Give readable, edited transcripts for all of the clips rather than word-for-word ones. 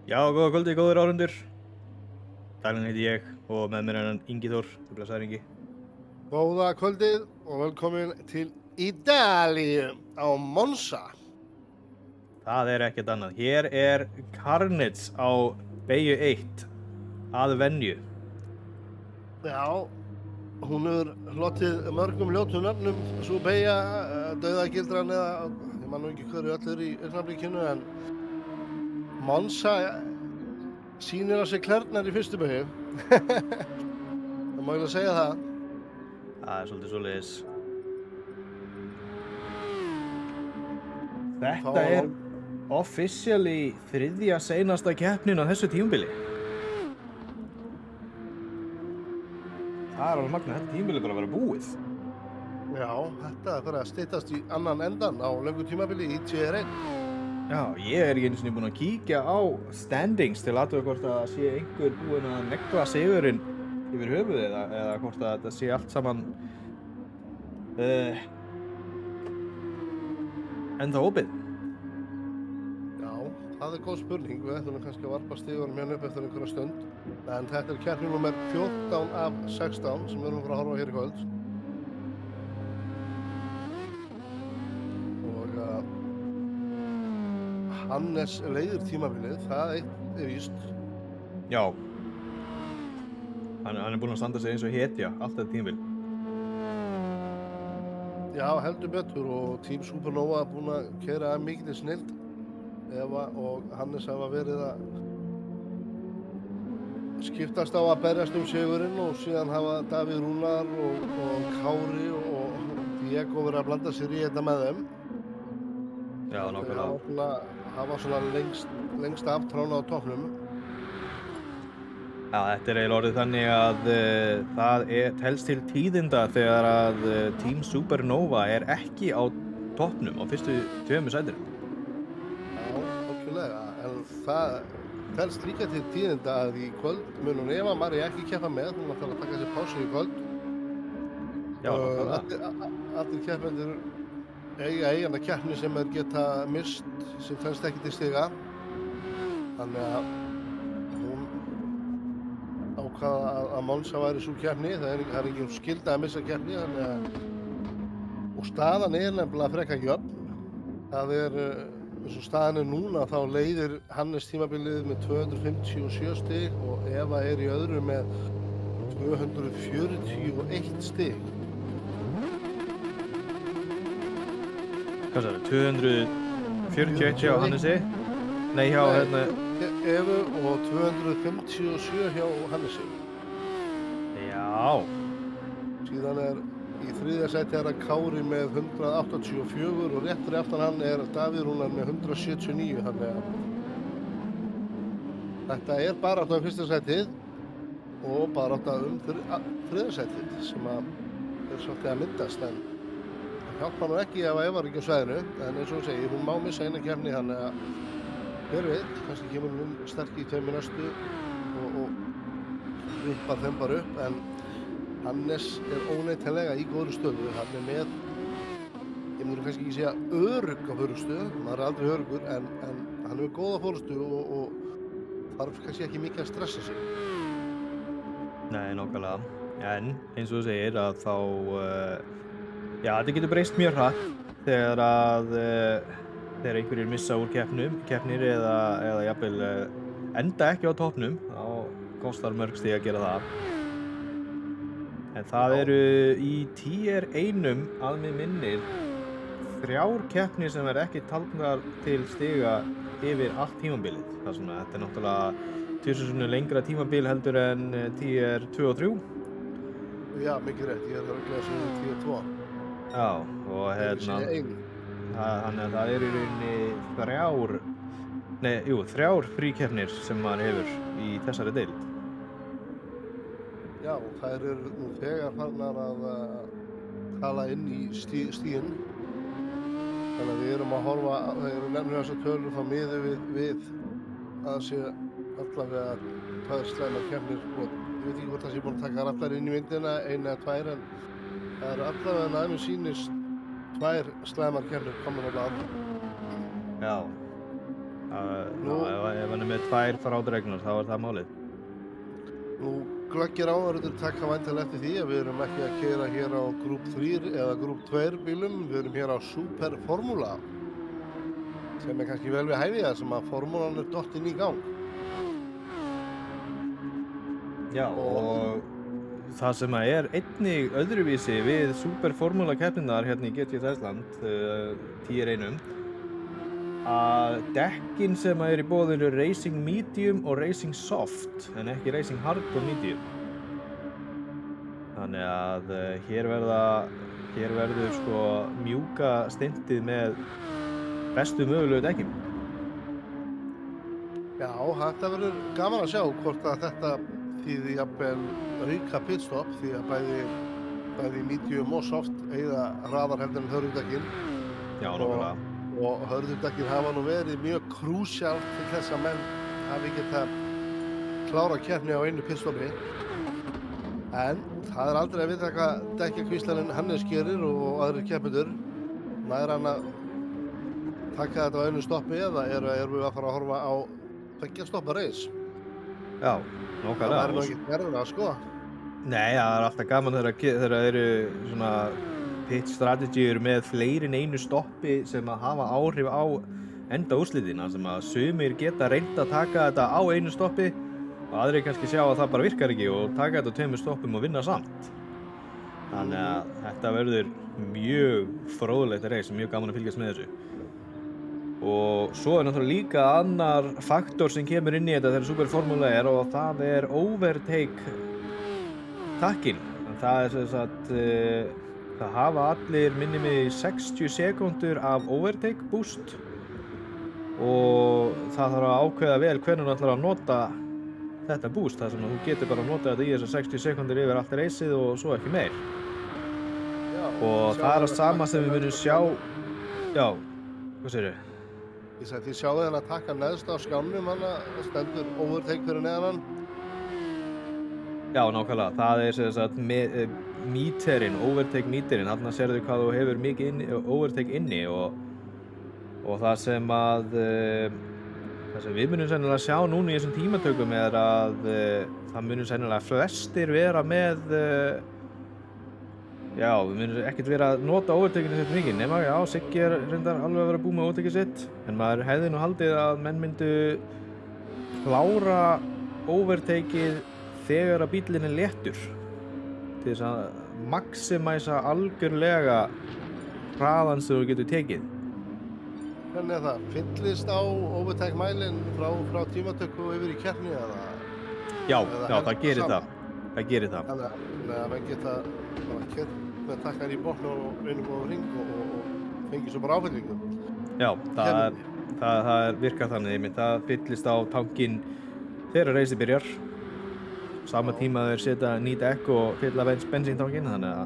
Já, góða kvöldi, góður áhorfendur. Daginn heiti ég og með mér er hann Ingi Þór, blessaður Ingi. Góða kvöldið og velkomin til Ítalíu á Monza. Það er ekkert annað. Hér er Carnage á beygju 1 að venju. Já, hún hefur hlotið mörgum ljótum nöfnum, svo beygja dauðagildran eða, ég man nú ekki hverju öllur í augnablikinu, en Monza sýnir á sig klærnar í fyrstu beygju. Það má eiginlega segja það. Það er svolítið svoleiðis. Þetta er officially þriðja seinasta keppnin á þessu tímabili. Það er alveg magna, þetta tímabili er bara að vera búið. Já, þetta er bara að styttast í annan endan á löngu tímabili í TR1. Já, ég er ekki einu sinni búinn að kíkja á standings til aðtöga hvort að það sé einhver búinn að negla sigurinn yfir höfuðið eða hvort að þetta sé allt saman ennþá opið. Já, það er góð spurning. Við ætlum kannski að varpa stigunum hérna upp eftir einhverja stund. En þetta er keppni númer 14 af 16 sem við erum að fara að horfa á hér í kvöld. Og Hannes leiðir tímabilið, það eitt er víst. Já. Hann er búinn að standa sig eins og hetja allt þetta tímabil. Já, heldur betur, og Team Supernova er búinn að keyra mikilli snilld. Eva og Hannes hafa verið að skiptast á að berjast sigurinn, og síðan hafa Davíð Rúnar og Kári og Diego verið að blanda sér í þetta með þeim. Já, nákvæmlega. Hafa svona lengst aftrána á toppnum. Já, þetta er eiginlega orðið þannig að það telst til tíðinda þegar að Team Supernova er ekki á toppnum á fyrstu 2 sætunum. Já, okkurlega, en það telst líka til tíðinda að í kvöld mun hún Eva María ekki keppa með, hún ætlar að taka sér pásu í kvöld. Já, nákvæmlega. Allir keppendur eiga eiganda keppni sem þeir geta mist, sem telst ekki til stiga. Þannig að hún ákvaða að Monza væri sú keppni, það er ekki skylda að missa keppni, þannig að og staðan er nefnilega frekar jöfn. Það er eins og staðan er núna, þá leiðir Hannes tímabilið með 257 stig og Eva er í öðru með 241 stig. Hvað sagði, 241 hjá Hannesi? Nei, hjá hérna... Evu og 257 hjá Hannesi. Já. Síðan er í þriðja sæti er að Kári með 184 og rétt fyrir aftan hann er Davíð Rúnar með 179, þannig að þetta er barátta um fyrsta sætið og barátta um þriðja sætið sem að er svolítið að myndast, en það hjálpar nú ekki ef Eva er ekki á svæðinu, en eins og hún segir, hún má missa eina keppni, þannig að hver veit, kannski kemur hún sterk í 2 næstu og rippar þeim bara upp, en Hannes er óneitanlega í góðri stöðu. Hann er með, ég myndur kannski ekki segja örugg á fórustu, maður er aldrei öruggur, en hann er með góða fórustu og þarf kannski ekki mikið að stressa sig. Nei, nákvæmlega. En eins og þú segir að þá, já, þetta getur breyst mjög hratt þegar einhverjir missa úr keppnir eða jafnvel enda ekki á toppnum, þá kostar mörg stig að gera það. En það eru í TR1 að mig minnir 3 keppnir sem er ekki taldnar til stiga yfir allt tímabilið. Það er svona, þetta er náttúrulega 2000 lengra tímabil heldur en TR2 og 3. Já, mikið rétt, ég er örugglega sem TR2. Já, og hérna, þannig að það eru í rauninni 3 fríkeppnir sem maður hefur í þessari deild. Já, þær eru nú þegar farnar að tala inn í stíginn. Þannig að við erum að horfa, þegar við nefnum þessa tölur, þá miðum við að það sé allavega 2 slæmar keppnir. Ég veit ekki hvort það sé búin að taka allar inn í myndina, 1 eða 2, en það eru allavega að mér sýnist 2 slæmar keppnir komin á blað. Já. Nú, Ef hann með 2 frádregnar þá það málið. nú glöggir áhverjur taka væntanlega eftir því að við erum ekki að keyra hér á Group 3 eða Group 2 bílum, við erum hér á Super Formula sem kannski vel við hæfi það sem að formúlan dottin í gang. Já, og það sem einnig öðruvísi við Super Formula keppninnar hérna í GT Ísland 10-1 að dekkin sem í boði eru Racing Medium og Racing Soft en ekki Racing Hard og Medium. Þannig að hér verður sko mjúka stintið með bestu mögulegu dekkin. Já, þetta verður gaman að sjá hvort að þetta þýði jafnvel auka pitstop því að bæði medium og soft eiga hraðar heldur en hörðudekkin. Já, nákvæmlega. Og hörðudekkin hafa nú verið mjög krúsjál til þess að menn hafi geta klára keppni á einu pitstopi. En það aldrei að vita hvað dekkjakvíslarinn Hannes gerir og aðrir keppendur. Nær hann að taka þetta á einu stoppi eða erum við að fara að horfa á tveggja stoppa reis? Já, nákvæmlega. Það nú ekki verður að sko. Nei, það alltaf gaman þegar eru svona pit strategiur með fleiri en einu stoppi sem að hafa áhrif á enda úrslitina sem að sumir geta reynt að taka þetta á einu stoppi og aðrir kannski sjá að það bara virkar ekki og taka þetta á 2 stoppum og vinna samt. Þannig að þetta verður mjög fróðlegt reis, mjög gaman að fylgjast með þessu. Og svo náttúrulega líka annar faktor sem kemur inn í þetta þegar Super Formula og það overtake takkin. Það sem sagt, það hafa allir minni mig 60 sekúndur af overtake boost og það þarf að ákveða vel hvernig þú ætlar að nota þetta boost. Það sem að þú getur bara að nota þetta í þessar 60 sekúndur yfir allt reisið og svo ekki meir. Já, Og það að sama sem við munum sjá. Já, hvað segirðu? Ég sagði, þið sjáðu hann að taka neðst á skjánum hann að stendur overtake fyrir neðan hann. Já, nákvæmlega. Það sem sagt míterinn, overtake míterinn. Þarna sérðu hvað þú hefur mikið overtake inni og það sem við munum sennilega sjá núna í þessum tímatökum að það munum sennilega flestir vera með já, við munum ekkert vera að nota overtakinu sitt mikið nema, já, Siggi reyndar alveg að vera búið með overtakið sitt en maður hefði nú haldið að menn myndu klára overtakið þegar að bíllinn léttur til þess að maximæsa algjörlega hraðan sem þú getur tekið. Hvernig það? Fyllist á overtake mælinn frá tímatöku og yfir í keppni eða? Já, það gerir það. Það gerir það. Þannig að menn geta bara kert með takkar í botn og reynum á hring og fengið svo bara áfyllingu. Já, það virkar þannig einmitt. Það fyllist á tankinn þegar reisið byrjar. Sama tíma þeir setja ný dekk og fylla bensíntankinn, þannig að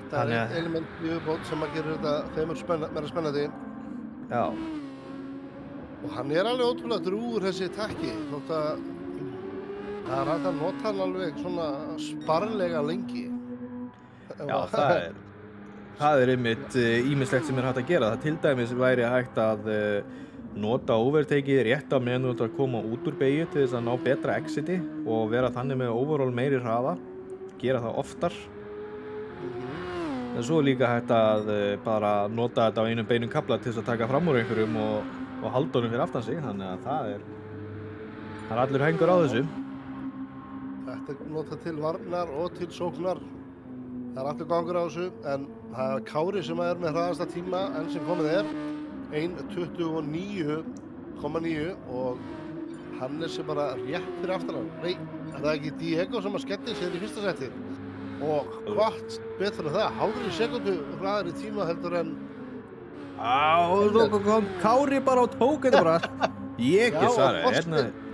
þetta eitt element í viðbót sem að gera þetta þeim meira spennandi. Já. Og hann alveg ótrúlega drúgur þessi takki, þótt að það hægt að nota hann alveg svona sparlega lengi. Já, það einmitt ýmislegt sem hægt að gera. Það til dæmis væri hægt að nota overtakeið rétt á meðan þú ert að koma út úr beygju til þess að ná betra exiti og vera þannig með overall meiri hraða, gera það oftar. En svo líka hægt að bara nota þetta á einum beinum kafla til þess að taka fram úr einhverjum og halda honum fyrir aftan sig, þannig að það er allur hengur á þessu. Þetta notað til varnar og til sóknar. Það allur gangur á þessu, en það Kári sem með hraðasta tíma enn sem komið 1:29,9 og Hannes bara rétt fyrir aftan hann. Nei, það ekki Diego sem að skelli sér í fyrsta seti. Og hvort betur en það, hálfri sekundu hraðari tíma heldur en Svo kom Kári bara og tók þetta bara. Ég ekki svara.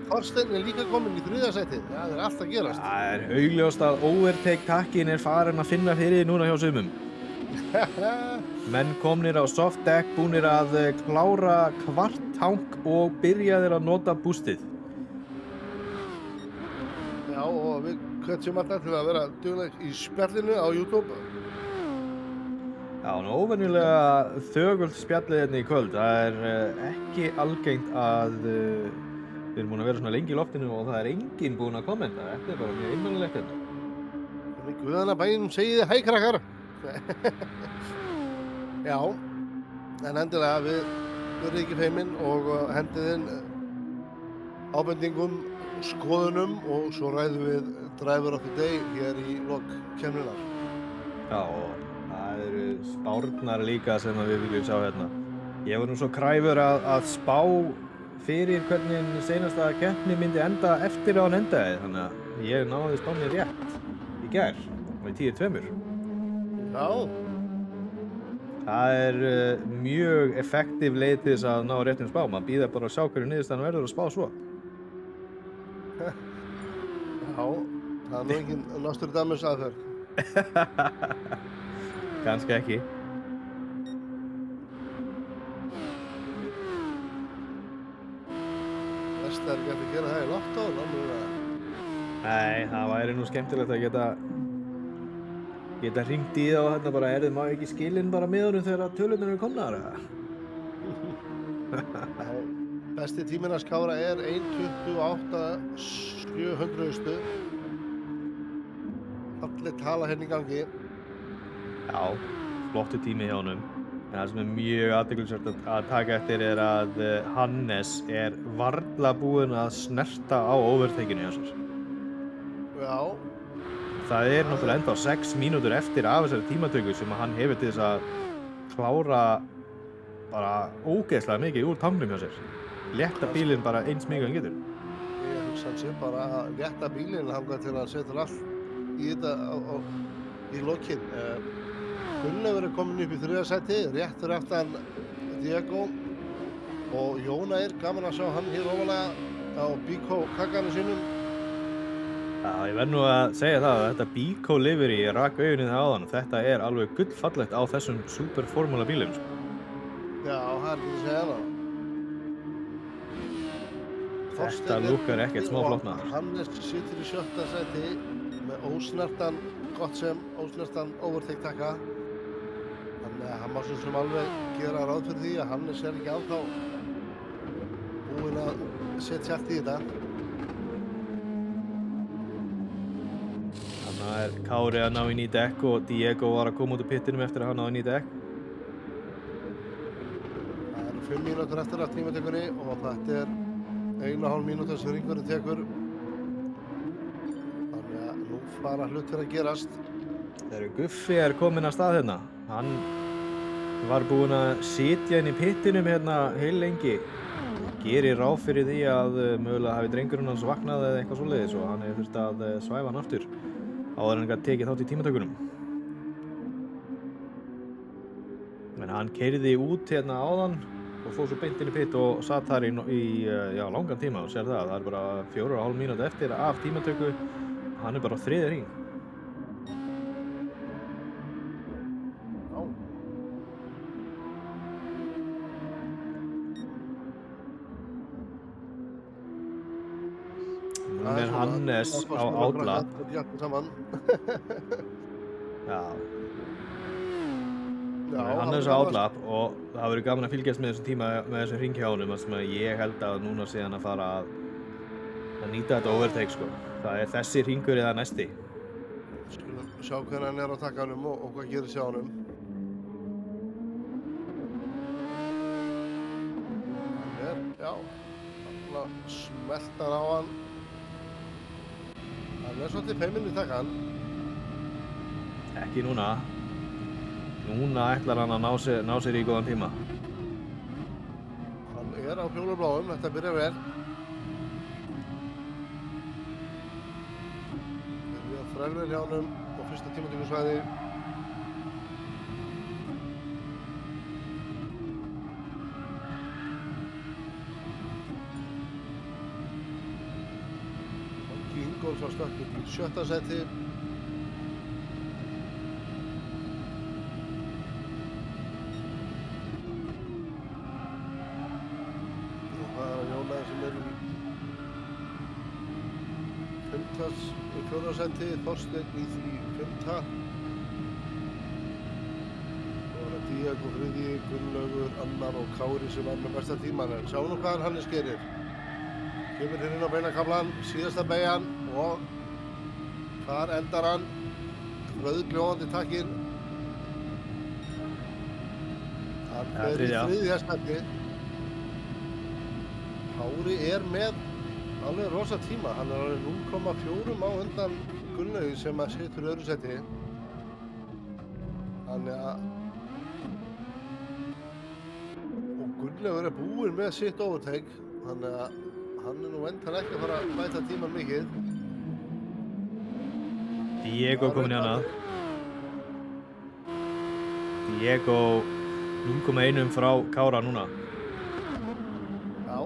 Þorsteinn líka komin í 3. sætið. Það allt að gerast. Það augljóst að overtake takkin farin að finna fyrir því núna hjá sumum. Menn komnir á soft deck, búnir að klára kvart tank og byrjaðir að nota boostið. Já, og við hvetjum alltaf til að vera dugleg í spjallinu á YouTube. Já, nú óvenjulega þögult spjallið hérna í kvöld. Það er ekki algengt að við erum búin að vera svona lengi í loftinu og það er enginn búin að kommenta. Þetta er bara mjög einmannlegt hérna. Í guðana bænum segið hæ krakkar. Já, en endilega við verðum ekki feiminn og hendið inn ábendingum, skoðunum og svo ræðum við Driver of the Day hér í lok keppninnar. Já, og það eru spárnar líka sem að við viljum sjá hérna. Ég var nú svo kræfur að spá fyrir hvernig seinasta keppni myndi enda eftir að hann endaði, þannig að ég náði spánni rétt í gær og í 10-2. Já, Það er mjög effektív leið til þess að ná réttum spá. Maður býður bara að sjá hverju niðurstaðan verður og spá svo. já, það er nú engin Nostradamus aðferð. Kannski ekki. Best er ekki að gera það í lottó, náttúrulega. Nei, það væri nú skemmtilegt að geta hringt í það og hérna bara þið má ekki skilin bara með honum þegar tölurnar eru komnar. Besti tíminn að skára er 1:28.700. Falleg tala hérna í gangi. Já, flottu tími hjá honum. En það sem er mjög athyglisvert að taka eftir er að Hannes er varla búinn að snerta á overtakinu hjá sér. Já, Það er náttúrulega enda á 6 mínútur eftir af þessari tímatöku sem hann hefur til þess að klára bara ógeðslega mikið úr tangnum hjá sér. Létta bílinn bara eins mikið hann getur. ég hugsa hann sé bara að létta bílinn þangað til hann setur allt í þetta í lokin. Gunnleifur er komin upp í 3. sæti, rétt fyrir aftan Diego og Jóna er gaman að sjá hann hér ofalega á Bíkó kakkanum sínum. Já, ég verð nú að segja það að þetta Bíkó livery ég rak augunni það áðan. Þetta er alveg gullfallegt á þessum superformúla bílum. Já, það er ekki að segja það. Þetta lúkkar ekkert smá flott maður. Hannes situr í 7. sæti með ósnertan, gott sem ósnertan overtake takka. Þannig að hann má svo sem alveg gera ráð fyrir því að Hannes er ekki ennþá búinn að setja allt í þetta. Þannig er Kári að ná í ný dekk og Diego var að koma út úr pittinum eftir að hann náði ný dekk. Það eru 5 mínútur eftir af tímatökunni og þetta er 1,5 mínútur sem ringurinn tekur. Þannig að nú fara hlutir að gerast. Þegar Guffi er kominn að stað hérna. Hann var búinn að sitja inn í pittinum hérna heil lengi. Gerir ráð fyrir því að mögulega hafi drengurinn hans vaknað eða eitthvað svoleiðis og hann hefur þurft að svæfa hann aftur áður en hann gat tekið þátt í tímatökunum. En hann keyrði út hérna áðan og fór svo beint inn í pitt og satt þar í langan tíma og sér það. Það er bara 4,5 mínútur eftir af tímatöku. Hann er bara á 3. hring. Nú er Hannes á outlapp. Já. Nú er Hannes á outlapp og það verður gaman að fylgjast með þessum tíma með þessum hring hjá honum sem ég held að núna sé hann að fara að nýta þetta overtake sko. Það er þessi hringur eða næsti. Skulum sjá hvernig hann er á takkanum og hvað gerir sjá honum. Hann er, já, hann smeltar á hann. Hann er svolítið feiminn í takkan. Ekki núna. Núna ætlar hann að ná sér í góðan tíma. Hann er á fjólubláum, þetta byrjar vel. Við erum frelver hjá honum á fyrsta tímatökusvæði. Ingólfs var stökk upp í 7. sæti. Og það er Jóna sem er í 4. sæti, Þorsteinn í því 5. Díago þriðji, Gunnlaugur annar og Kári sem er með besta tíman. En sjáum nú hvað Hannes gerir. Kemur hérna inn á beinakaflan, síðasta beygjan og þar endar hann. Rauðgljóðandi takkinn. Hann fer í þriðja sæti. Kári er með alveg rosa tíma. Hann er alveg 0,4 á undan Gunnlaugi sem að situr í öðru sæti. Þannig að og Gunnlaugur er búinn með sitt overtake. Þannig að hann er nú væntanlega ekki að fara að bæta tíman mikið. Diego komin í hana. Diego 0,1 frá Kára núna. Já,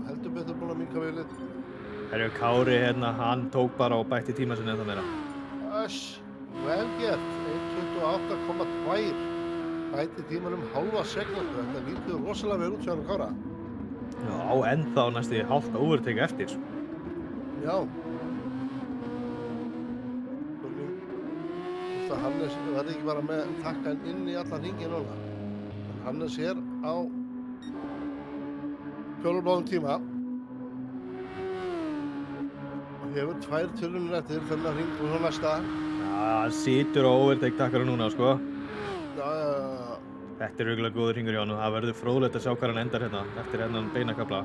heldur betur búinn að minnka vilið. Herru, Kári hérna, hann tók bara og bætti tíma sinni ennþá meira. Öss, vel gert. 1.28,2. Bæti tímanum hálfa sekundu. Þetta lítur rosalega vel út hjá hann Kára. Já, á ennþá næstu hálft overtake eftir. Já. Hannes verði ekki bara með takkan inn í allan hringinn núna. En Hannes er á fjólubláðum tíma og hefur 2 tölunir eftir þennan hring og svo næsta. Já, hann situr á overtake takkara núna, sko. Já. Þetta er auðvitað góður hringur hjá hann og það verður fróðlegt að sjá hvað hann endar hérna eftir hennan beinakafla.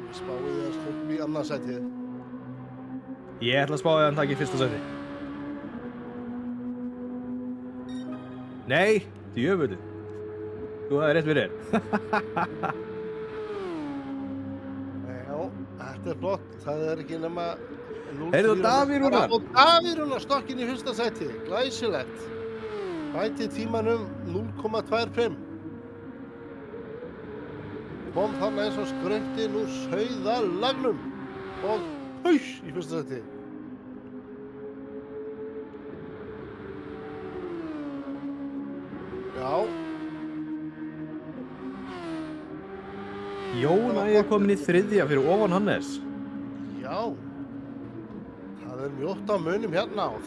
Ég spái því að sluppi í annað sætið. Ég ætla að spá að hann taki fyrsta sæti. Nei, djöfull. Þú hafði rétt fyrir þér. Já, þetta er flott. Það er ekki nema 0,4. Heyrðu, Davíð Rúnar. Og Davíð Rúnar stokkinn í fyrsta sæti. Glæsilegt. Bæti tímanum 0,25. Kom þarna eins og skröntinn úr sauðalagnum og haus í fyrsta sæti. Já. Jón Ægir komin í þriðja fyrir ofan Hannes. Já. Það er mjótt á munum hérna og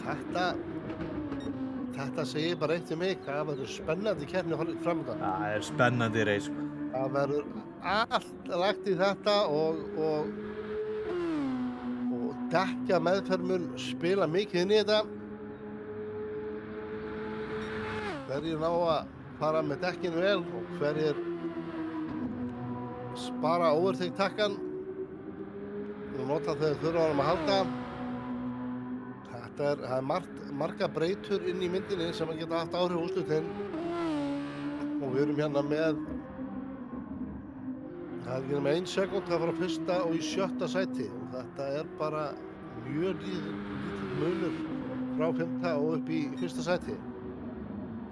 þetta segir bara eitt um mig. Það verður spennandi keppni framöndan. Það er spennandi reis. Það verður allt lagt í þetta og dekkja meðferð mun spila mikið inn í þetta. Hverjir ná að fara með dekkinu vel og hverjir spara overtake takkan og nota þegar þurfa að halda. Það er marga breytur inn í myndinni sem að geta haft áhrif á úrslitin og við erum hérna með það er ekki nema 1 sekúnd að fara fyrsta og í 7. sæti og þetta er bara mjög lítill munur frá 5. og upp í 1. sæti.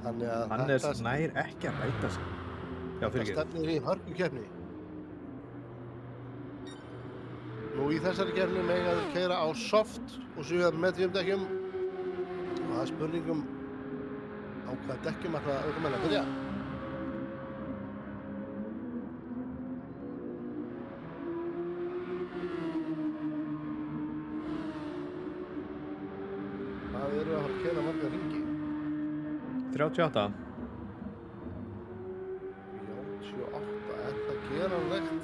Þannig að Hannes nær ekki að bæta sig. Já, þetta stefnir í hörkukeppni. Nú í þessari keppni mega þeir keyra á soft og 7 metrum dekkjum og það er spurningum á hvaða dekkjum ætla ökumenn að byrja. Hvað eru að fara að keyra marga hringi? 38. 38, er það geranlegt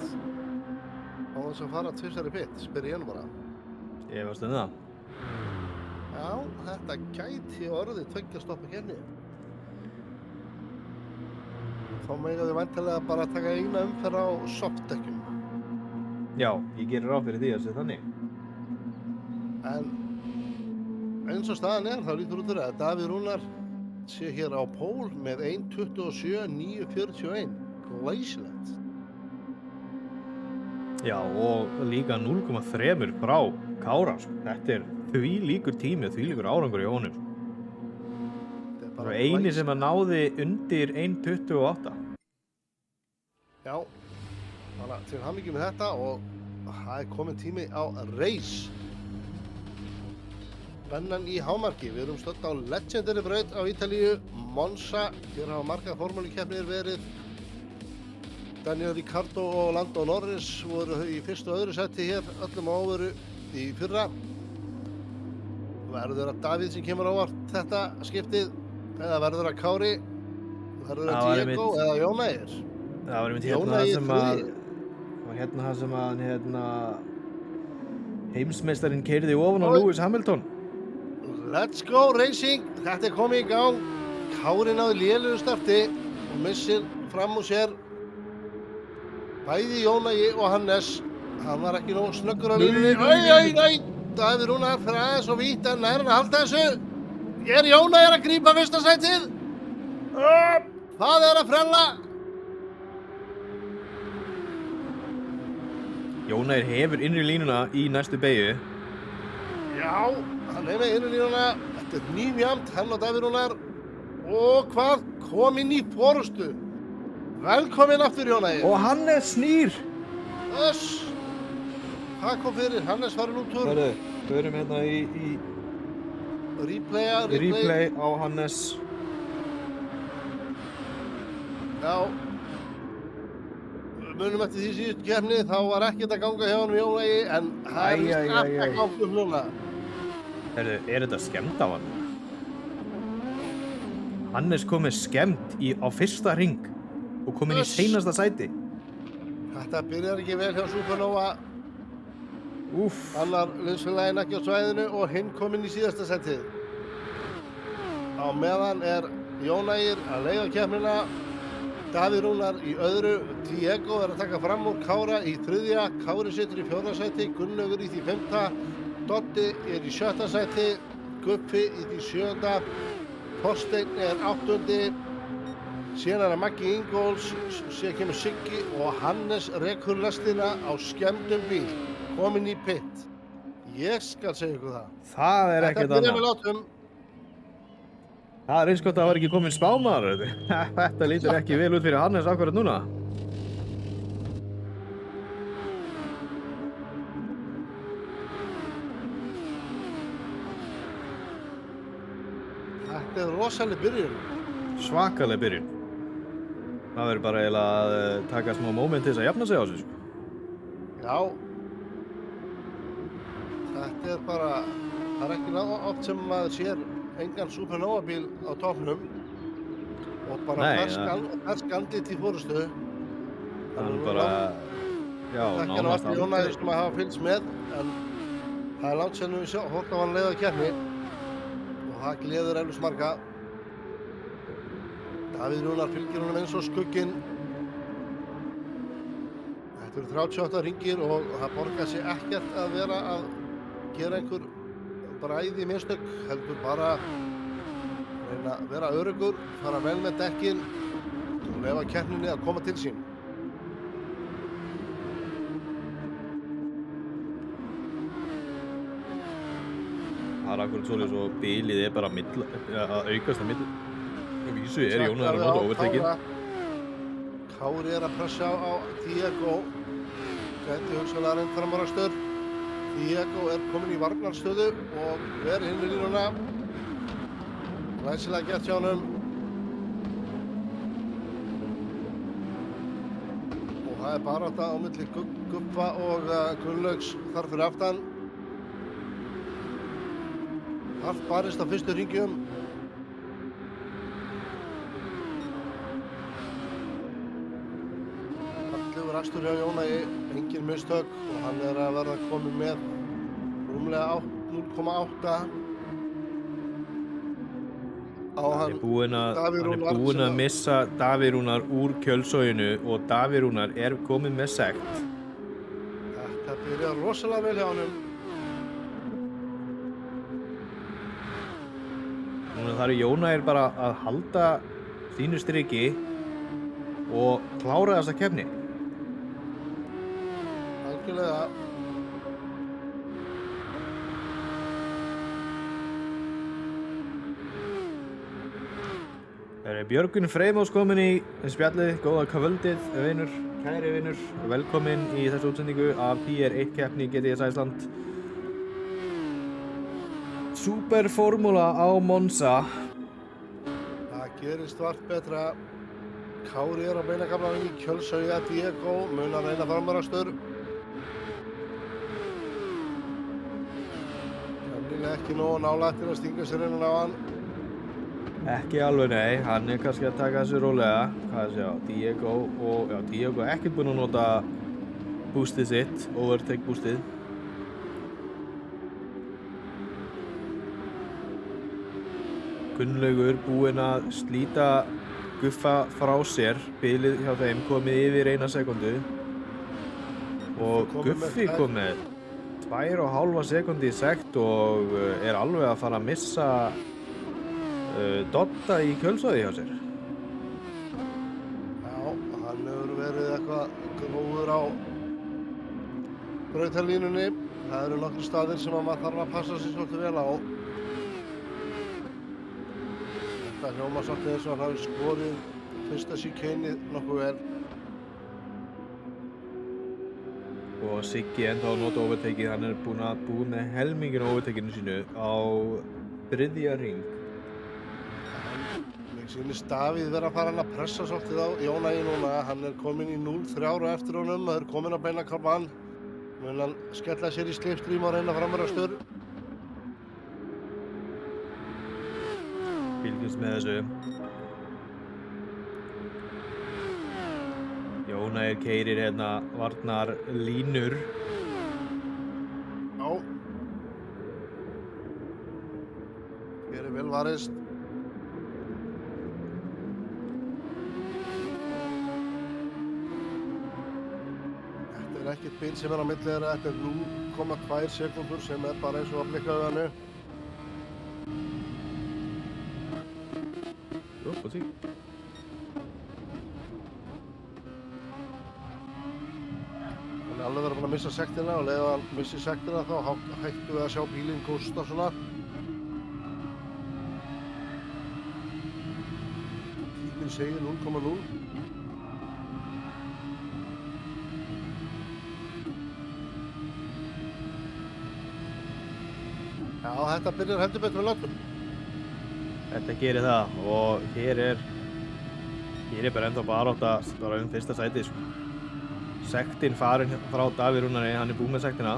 á þess að fara tvisvar í pit, spyr ég nú bara. Ég varst það. Já, þetta gæti orðið 2 stoppa keppni. Þá mega þau væntanlega bara taka eina umferð á softdekkjum. Já, ég gerir ráð fyrir því að sé þannig. En eins og staðan er, þá lítur út fyrir að Davíð Rúnar sé hér á pól með 1.27.941. Glæsilegt. Já, og líka 0,3 frá Kára. Þetta er því líkur tími og því líkur árangur í honum. Það var eini sem að náði undir 1.28. Já, þannig að til hamingju með þetta og það er komin tími á race. Spennan í hámarki. Við erum stödd á legendary braut á Ítalíu, Monza. Hér hafa margar formúlukeppnir verið. Daniel Ricciardo og Lando Norris voru í fyrsta og öðru sæti hér, öllum á óveru í fyrra. Verður það Davíð sem kemur á óvart þetta skiptið eða verður það Kári? Það eru Það var Diego einmitt- eða Jónægir. Það var einmitt Jónægir sem að, þriðji. það var það sem að heimsmeistarinn keyrði ofan á Oj. Lewis Hamilton. Let's go racing, þetta er komið í gang. Kári náði lélegu starti og missir fram úr sér bæði Jónægi og Hannes. Hann var ekki nóg snöggur á línunni. Æ, Davíð Rúnar fyrir aðeins og vítt en nær að halda þessu. Jónægir að grípa fyrsta sætið. Það er að frella. Jónægir hefur innri línuna í næstu beygju. Já, hann er með innri línuna. Þetta er nýmjamt, hann og Davíð Rúnar. Og hvað kom inn í forustu? Velkomin aftur Jónægir. Og Hannes snýr. Öss. Hvað kom fyrir? Hannes farin út úr. Hörðu, við erum hérna í replay á Hannes. Já. Munum eftir því síðustu keppni, þá var ekkert að ganga hjá hann Jónægi, en það er víst allt að ganga upp núna. Hörðu, er þetta skemmt á hann? Hannes kom með skemmt á fyrsta hring og kom inn í seinasta sæti. Þetta byrjar ekki vel hjá Supernova. Úff. Annar liðsfélaginn ekki á svæðinu og hinn kom inn í síðasta sætið. Á meðan er Jónægir að leiða keppnina. Davíð Rúnar í öðru. Diego er að taka fram úr Kára í þriðja. Kári situr í fjórða sæti. Gunnlaugur í því fimmta. Dotti er í sjötta sæti. Guffi í því sjöunda. Þorsteinn er áttundi. Síðan er það Maggi Ingólfs. Síðan kemur Siggi og Hannes rekur lestina á skemmdum bíl. Kominn í pit. Ég skal segja ykkur það. Það er ekkert Þetta byrjar annað. með látum. Það er eins gott að það var ekki komin spámaður. Þetta lítur ekki vel út fyrir Hannes akkurat núna. Þetta er rosaleg byrjun. Svakaleg byrjun. Það verður bara eiginlega að taka smá moment til þess að jafna sig á þessu. Sko. Já. Þetta er bara, það er ekki oft sem maður sér engan Supernova bíl á topnum og bara fersk andlit í fórustu. Það er bara, já, Ekki nú allir Jónægir sem að hafa fylgst með, en það er langt sem við hórt á hann leiða keppni og það gleður eflust marga. Davíð Rúnar fylgir honum eins og skugginn. Þetta eru 38 hringir og það borgar sig ekkert að vera að gera einhver bræði mistök, heldur bara reyna að vera öruggur, fara vel með dekkin og leyfa keppninni að koma til sín. Það er akkurat svolítið svo bilið er bara að aukast að milli. Vísu er Jónægir að nota overtaking. Kári er að pressa á Diego. Gæti hugsanlega reynd framarakstur. Diego er komin í varnarstöðu og verið inn í línuna. Glæsilega gert hjá honum. Og það er barátta á milli Guffa og Gunnlaugs þar fyrir aftan. Hart barist á fyrstu hringjum. Fallegur akstur hjá Jónægi, engin mistök og hann er að verða kominn með rúmlega 0,8 á Hann er búinn að missa Davíð Rúnar úr kjölsoginu og Davíð Rúnar er kominn með sekt. Þetta byrjar rosalega vel hjá honum. Núna þarf Jónægir bara að halda sínu striki og klára þessa keppni. Algjörlega. Það er Björgvin Freymóðs komin í spjallið, góða kvöldið, vinur, kæri vinur, velkomin í þessu útsendingu af PR1 keppni GTS Æsland. Superformúla á Monza. Það gerist vart betra. Kári er á beinakaflanum í kjölsauga. Diego mun að reyna framarakstur. Nefnilega ekki nógu nálægt til að stinga sér innan á hann. Ekki alveg nei, hann er kannski að taka þessu rólega. Hvað sé á, Diego og, já, Diego er ekki búinn að nota boostið sitt, overtake boostið. Gunnlaugur búinn að slíta Guffa frá sér, bilið hjá þeim komið yfir 1 sekundu. Og Guffi kom með 2,5 sekúndu í sekt og er alveg að fara að missa Dodda í kjölsóði hjá sér. Já, hann hefur verið eitthvað grófur á brautarlínunni. Það eru nokkrir staðir sem maður þarf að passa sig svolítið vel á. Þetta hljómar svolítið eins og hann hafi skorið fyrsta síkeinið nokkuð vel. Og Siggi ennþá að nota overtakeið, hann er búinn með helmingin overtakeinu sínu á 3. ring. Mér sýnist Davíð vera að fara hann að pressa svolítið á Jón Ægi núna. Hann er kominn í 0,3 eftir honum, það er kominn á beinakálfann. Mun hann skella sér í slipstrím og reyna framúrakstur. Fylgjumst með þessu. Jón Ægir keyrir hérna varnar línur. Já. Hér er vel varist. Þetta er ekkert bil sem er á milli þeirra. Þetta er 0,2 sekúndur sem er bara eins og að blikka auðanu. Upp og síg. Hann er alveg verið búinn að missa sektina og leið að hann missi sektina þá hættu við að sjá bílinn kústa svona. Tíminn segir 0,0. Já, þetta byrjar heldur betur með löpum. Þetta gerir það og hér er bara ennþá barátta bara fyrsta sætið sko. Sektin farin frá Davíð Rúnari, hann er búinn með sektina.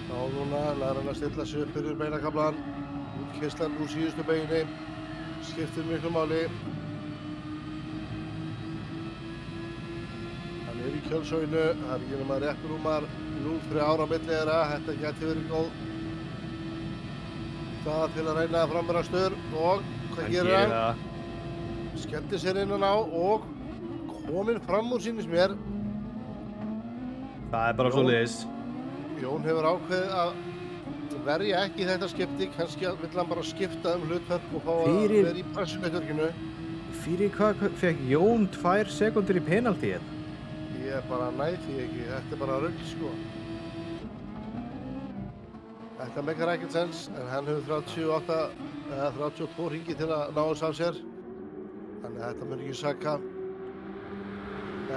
Þá núna læra hann að stilla sig upp fyrir beinakaflan. Útkeyslan úr síðustu beini. Skiptir miklu máli. Hann er í kjölsóinu. Það er ekki nema rétt rúmar 0,3 ára milli þeirra. Þetta geti verið góð staða til að reyna framúrakstur og hvað gerir hann? Það. Skemmtir sér innan á og kominn fram úr sýnist mér. Það er bara svoleiðis. Jón hefur ákveðið að verja ekki þetta skipti, kannski vill hann bara skipta hlutverk og fá að vera í pressunetverkinu. Fyrir hvað fekk Jón 2 sekúndur í penaltíð? Ég er bara næð því ekki, þetta er bara rugl sko. Þetta meikar ekkert sens, en hann hefur 38 eða 32 hringi til að ná þess af sér. Þannig að þetta mun ekki saka.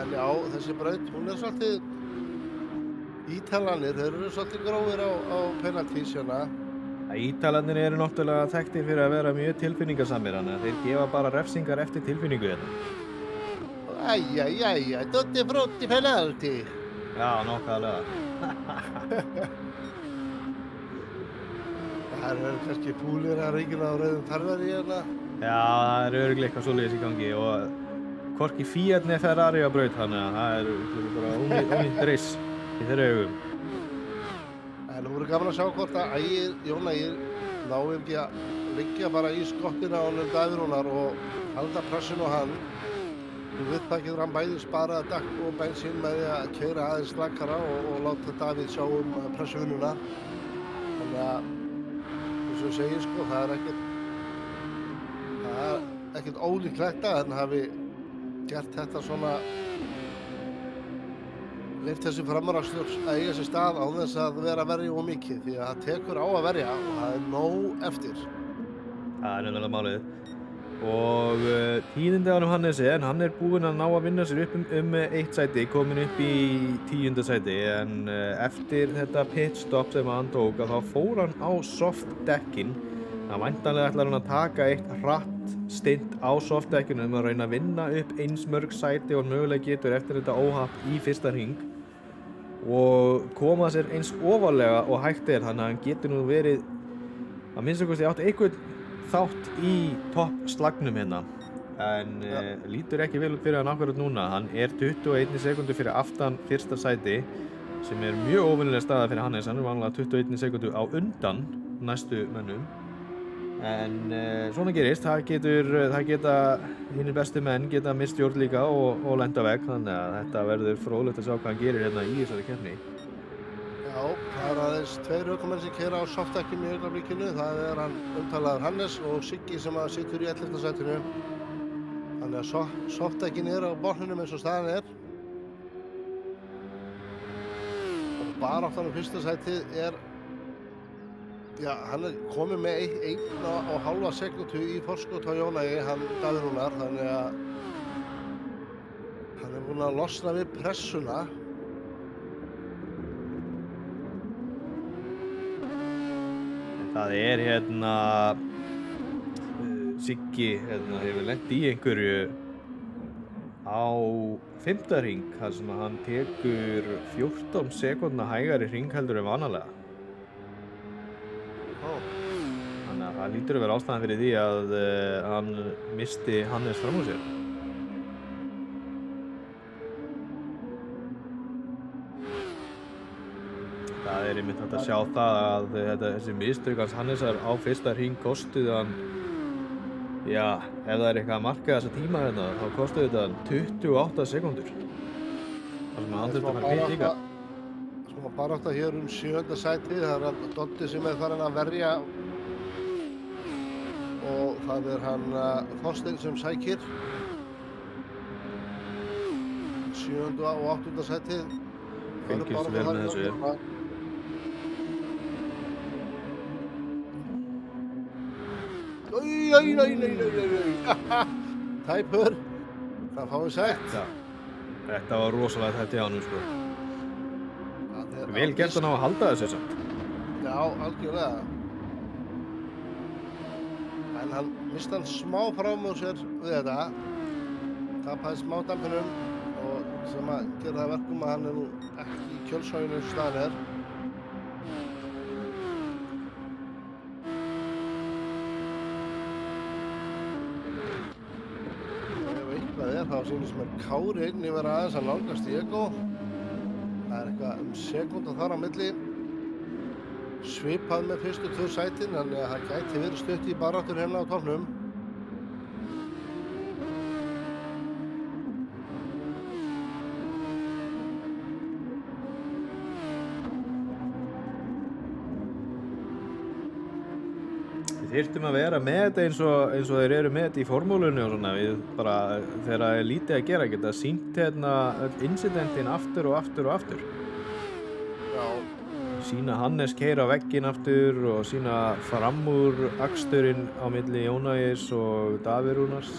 En já, þessi braut, hún er svolítið Ítalanir, þeir eru svolítið grófir á penaltís hérna. Ítalanir eru náttúrulega þekktir fyrir að vera mjög tilfinningasamir, þannig að þeir gefa bara refsingar eftir tilfinningu hérna. Æjæjæjæ, tutti frutti penalti. Já, nokkaðlega. Það eru kannski púlir að reykina á rauðum tarfari hérna. Já, það er örugglega eitthvað svoleiðis í gangi og hvorki Fiat né Ferrari á braut, þannig að það er bara ónýtt reis í þeirra augum. En nú verður gaman að sjá hvort að Jón Ægir náir ekki að liggja bara í skottina á honum Davíð Rúnar og halda pressinu á hann. Við það getur hann bæði sparað dekk og bensín með því að keyra aðeins slakkara og láta Davíð sjá pressuvinnuna. Þannig að, eins og segir sko, það er ekkert ólíklegt að hann hafi gert þetta svona, leyft þessi framúrakstur að eiga sér stað án þess að vera að verja of mikið því að það tekur á að verja og það er nóg eftir. Það er nefnilega málið. Og tíðindi á Hannesi, en hann er búinn að ná að vinna sér upp um 1 sæti, kominn upp í 10. sæti, en eftir þetta pitstop sem hann tók að þá fór hann á soft dekkin að væntanlega ætlar hann að taka eitt hratt stint á softdekkjunum að reyna að vinna upp eins mörg sæti og mögulega getur eftir þetta óhapp í fyrsta hring og koma sér eins ofarlega og hægt er, þannig að hann getur nú verið að minnsta kosti átt einhvern þátt í toppslagnum hérna en lítur ekki vel út fyrir hann akkurat núna. Hann er 21 sekundu fyrir aftan fyrsta sæti sem er mjög óvenjuleg staða fyrir Hannes. Hann er vanlega 21 sekundu á undan næstu mönnum en svona gerist, það geta hinir bestu menn geta misstjórn líka og lenda veg, þannig að þetta verður fróðlegt að sjá hvað hann gerir hérna í þessari keppni. Já, það er aðeins 2 ökumenn sem keyra á softdekkjum í augnablikinu. Það er hann umtalaður Hannes og Siggi sem að situr í 11. sætinu. Þannig að softdekkin er á botninum eins og staðan er. Og baráttan á fyrsta sætið er, já, hann er komið með 1,5 sekúndu í forskot á Jónægi, hann Davíð Rúnar, þannig að hann er búinn að losna við pressuna. Það er hérna Siggi hefur lent í einhverju á 5. hring þar sem hann tekur 14 sekúndna hægari hring heldur en vanalega. Þannig að það lítur að vera ástæðan fyrir því að hann misti Hannes fram úr sér. Það er einmitt hægt að sjá það að þessi mistök hans Hannesar á fyrsta hring kostuðu hann, já, ef það er eitthvað að marka þessa tíma hérna, þá kostuðu þetta 28 sekúndur. Það sem hann þurfti að fara fyrir líka. Svona barátta hér 7. sæti, það er Doddi sem er farin að verja og það er hann Þorsteinn sem sækir 7. og 8. sæti. Fylgist vel með þessu. Nei. Tæpur. Það fáið sætt. Þetta var rosalega tæpt í ánum, sko. Vel gert hann á að halda þessu samt. Já, algjörlega. En hann misti hann smá fram úr sér við þetta. Tapaði smá dampinum og sem að gera það verkum að hann er nú ekki í kjölsvæginu eins og staðan er. Þá sýnist mér Kári einnig vera aðeins að nálgast Diego. Það er eitthvað sekúnda þar á milli. Svipað með fyrstu 2 sætin, þannig að það gæti verið stutt í baráttur hérna á toppnum. Við þyrftum að vera með þetta eins og þeir eru með þetta í formúlunni og svona. Við bara, þegar það er lítið að gera, geta sýnt hérna öll incidentin aftur og aftur og aftur. Já. Sýna Hannes keyra á vegginn aftur og sýna fram úr aksturinn á milli Jónægis og Davíð Rúnars.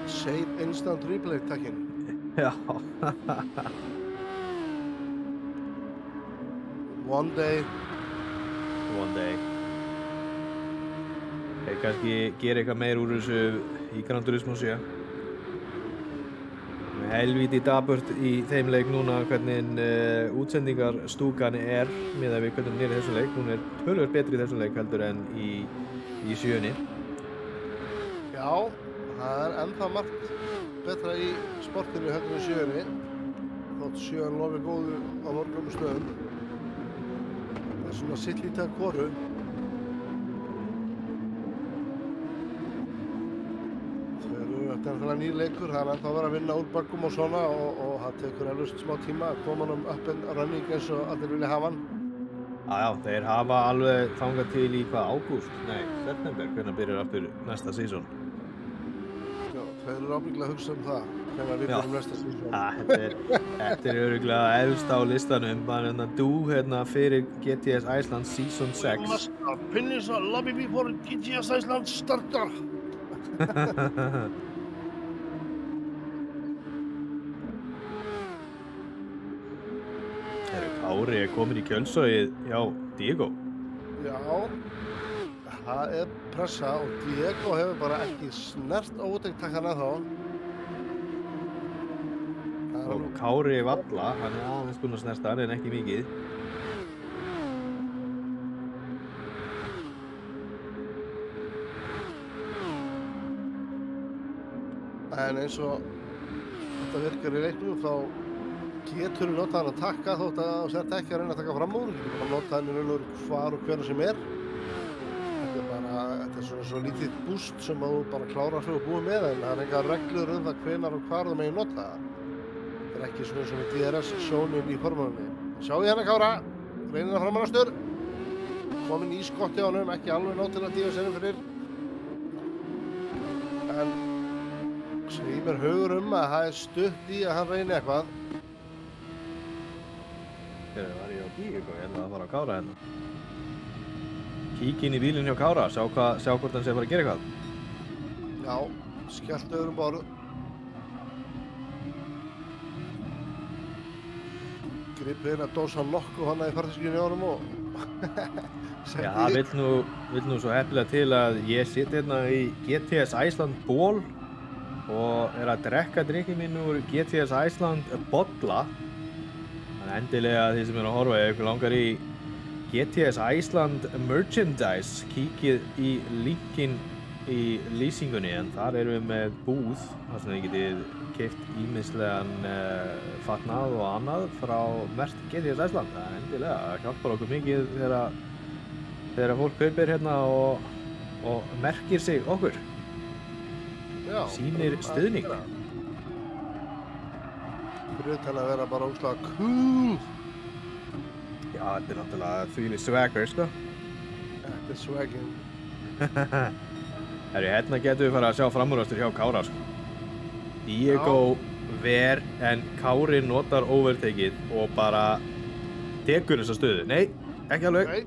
Save instant replay takkinn. Já. One day. One day. Þeir kannski gera eitthvað meir úr þessu í Gran Turismo 7. Helvíti daburt í þeim leik núna hvernig útsendingarstúkan er miðað við hvernig hún er í þessum leik. Hún er töluvert betri í þessum leik heldur en í 7-unni. Já, það er ennþá margt betra í sportinu heldur en 7-unni. Þótt 7-un lofi góðu á mörgum stöðum. Það er svona sitt lítið að hvoru. Þetta er náttúrulega nýr leikur, það er ennþá að vera að vinna úr böggum og svona og það tekur eflaust smá tíma að koma hann upp en running eins og allir vilja hafa hann. Já, þeir hafa alveg þangað til í ágúst, nei, september, hvernig byrjar aftur næsta season. Já, þeir eru ábyggilega að hugsa það, hvernig við byrjum næsta season. Þetta er örugglega efst á listanum, bara hérna fyrir GTS Iceland Season 6. We must finish a lobby before GTS Iceland starter. Kári er komin í kjölsogið hjá Diego. Já, Það er pressa og Diego hefur bara ekki snert óteikt takkan ennþá. Það er Og nú, Kári Valla, hann er aðeins búinn að snerta hann en ekki mikið. en eins og þetta virkar í leiknum þá getur við notað hann að takka þótt að þú sért ekki að reyna að taka fram úr. Þú getur bara notað hann í raun og veru hvar og hverju sem er. Þetta er svona svo lítið búst sem að þú bara klárar sig og búið með en það er engar reglur það hvenar og hvar þú megin nota það. Þetta er ekki svona DRS sjónin í formunni. Sjá ég hérna Kára, reynir að framanastur. Komin í skotti á honum, ekki alveg nóg til að dífa sér fyrir. En segir mér hugur að það er stutt í að hann reyni eitthvað. Þegar var ég á Diego, ég ætla að fara á Kára hérna. Kík inn í bílinn hjá Kára, sjá hvort hann sé að fara að gera eitthvað. Já, skellt öðrum borð. Gripið inn að dósa nokkuð hana í farþeskjunni á honum og Já, það vill nú svo heppilega til að ég sitt hérna í GTS Iceland ból og er að drekka drikkið minn úr GTS Iceland bolla. Þannig endilega því sem er að horfa, ef ykkur langar í GTS Iceland merchandise, kíkið í linkinn í lýsingunni en þar erum við með búð þar sem þið getið keypt ýmislegan fatnað og annað frá merkt GTS Iceland. Það er endilega, það hjálpar okkur mikið þegar fólk kaupir hérna og merkir sig okkur. já, Sýnir stuðning. Fyrir utan að vera bara óslega cool. Já, þetta er náttúrulega þvílíkt swagger, sko. Þetta er swagging. Herri, hérna getum við fara að sjá framúrastur hjá Kára, sko. Diego ver en Kári notar overtakeið og bara tekur þessa stöðu. Nei, ekki alveg. Nei,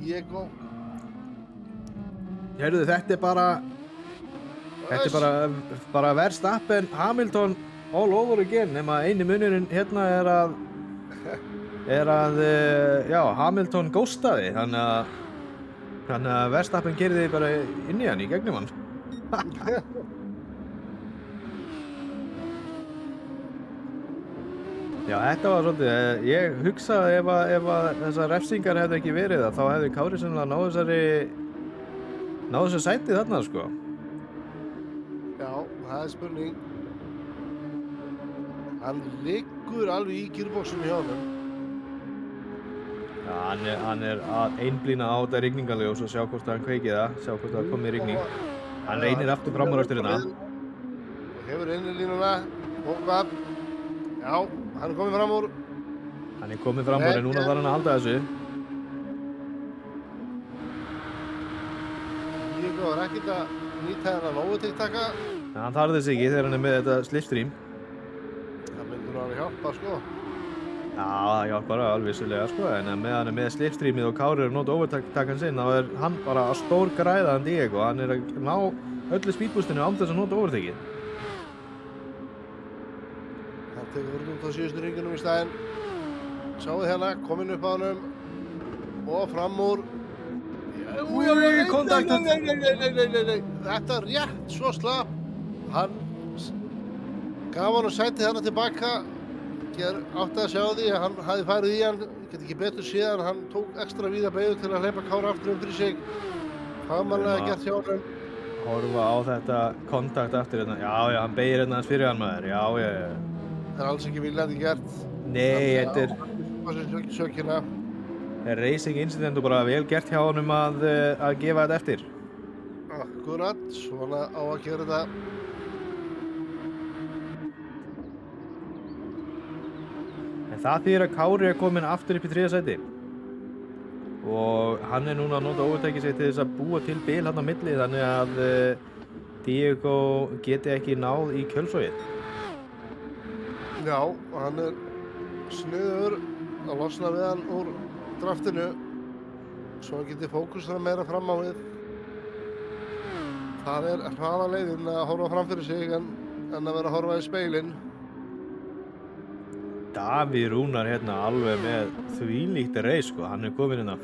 Diego. Heyrðu, þetta er bara Verstappen, Hamilton all over again, nema eini munurinn hérna er að já, Hamilton ghostaði, þannig að Verstappen keyrði bara inn í hann, í gegnum hann. Já, þetta var svolítið, ég hugsaði ef að þessar refsingar hefði ekki verið það, þá hefði Kári sennilega náð þessu sætið þarna, sko. Já, það er spurning. Hann liggur alveg í gearboxinu hjá honum. Já, hann er að einblína á þetta rigningaljós og sjá hvort hann kveikið það, sjá hvort það komið rigning. Hann reynir aftur framúrastur hérna. Hefur innlínuna og hvað? Já, hann er komið fram úr. Hann er komið fram úr en núna þarf hann að halda þessu. Diego er ekkert að nýta hennan overtake-taka. En hann þarf þess ekki þegar hann er með þetta slipstream. Það myndur alveg hjálpa, sko. Já, það hjálpar alveg vissulega, sko, en með hann er með slipstreamið og Kári er að nota overtakan sinn, þá er hann bara að stór græða hann Diego. Hann er að ná öllu speedboostinu án þess að nota overtakið. Hann tekur fyrir út á síðustu ringunum í staðinn. Sjáðu hérna, kominn upp á honum og fram úr. Úi, kontakt! Nei. Þetta er rétt svo slapp. Hann gaf hann og sætið hann tilbaka. Átti að sjá því að hann hafði farið í hann. Get ekki betur síðan. Hann tók ekstra víða beygju til að hleypa Kára aftur fyrir sig. Fagmannlega gert hjá honum. Horfa á þetta kontakt aftur hérna. Já, hann beygir hérna hans fyrir hann maður. Já. Það er alls ekki viljandi gert. Nei, þetta er sökina. er racing incident og bara vel gert hjá honum að gefa þetta eftir. Akkurat, svona á að gera þetta. En það þýðir að Kári er komin aftur upp í 3. sæti. Og hann er núna að nota overtakið sig til þess að búa til bil hann á milli þannig að Diego geti ekki náð í kjölsogið. Já, hann er sniður að losna við hann úr draftinu svo hann geti fókusað meira fram á við. Það er hraða leiðin að horfa fram fyrir sig en að vera að horfa í speilin. Davíð Rúnar hérna alveg með þvílíkt reis, sko. Hann er komin hérna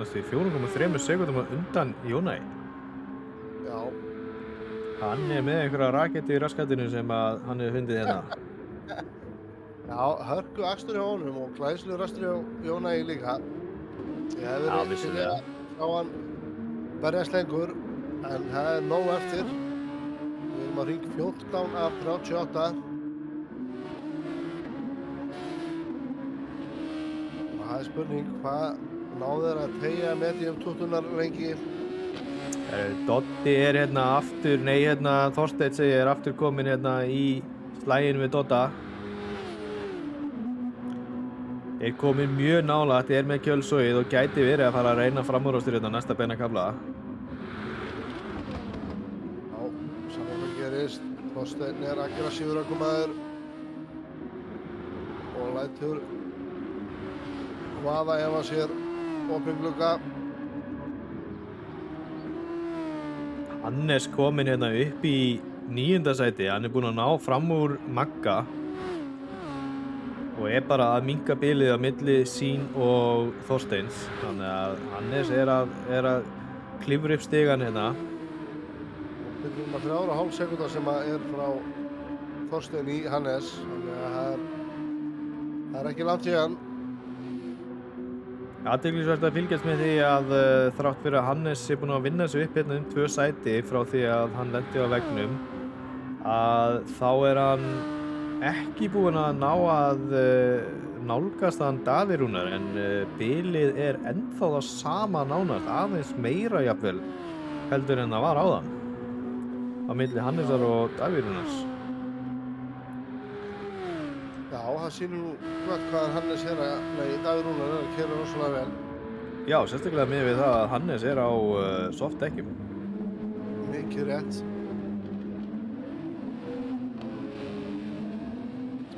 næstu 4,3 sekundum undan Jónæ. Já, Hann með einhverja raketu í raskatinu sem að hann hefur fundið hérna. já, hörku akstur hjá honum og glæslu akstur hjá Jónæi líka. Ég hef Já, verið til vissulega. að sjá hann berjast lengur, en það er nóg eftir. Við erum á hring 14 af 38. Og það er spurning, hvað náðu þeir að teygja medium tuttunar lengi? Doddi er hérna aftur, nei hérna Þorsteinn segir er aftur komin hérna í slaginn við Dodda. Er komin mjög nálægt, er með kjölsogið og gæti verið að fara að reyna framúrástur hérna næsta beinakafla. Já, saman hvað gerist. Þorsteinn er aggressífur ökumaður og lætur vaða ef hann sér opinn glugga. Hannes komin hérna upp í 9. sæti, hann er búinn að ná fram úr Magga og er bara að minnka bilið á milli sín og Þorsteins. Þannig að Hannes er að klifra upp stigan hérna. Við erum að 3,5 sekúnda sem að er frá Þorstein í Hannes, þannig að það er ekki langt síðan. Athyglisvert að fylgjast með því að þrátt fyrir að Hannes sé búinn að vinna sig upp hérna 2 sæti frá því að hann lenti á veggnum, að þá er hann ekki búinn að ná að nálgast hann Davíð Rúnar, en bilið er ennþá það sama nánast, aðeins meira jafnvel heldur en það var áðan á milli Hannesar og Davíð Rúnars. Já, það sýnir nú hvað Hannes er að, Davíð Rúnar er að keyra rosalega vel. Já, sérstaklega með við það að Hannes er á softdekkjum. Mikið rétt.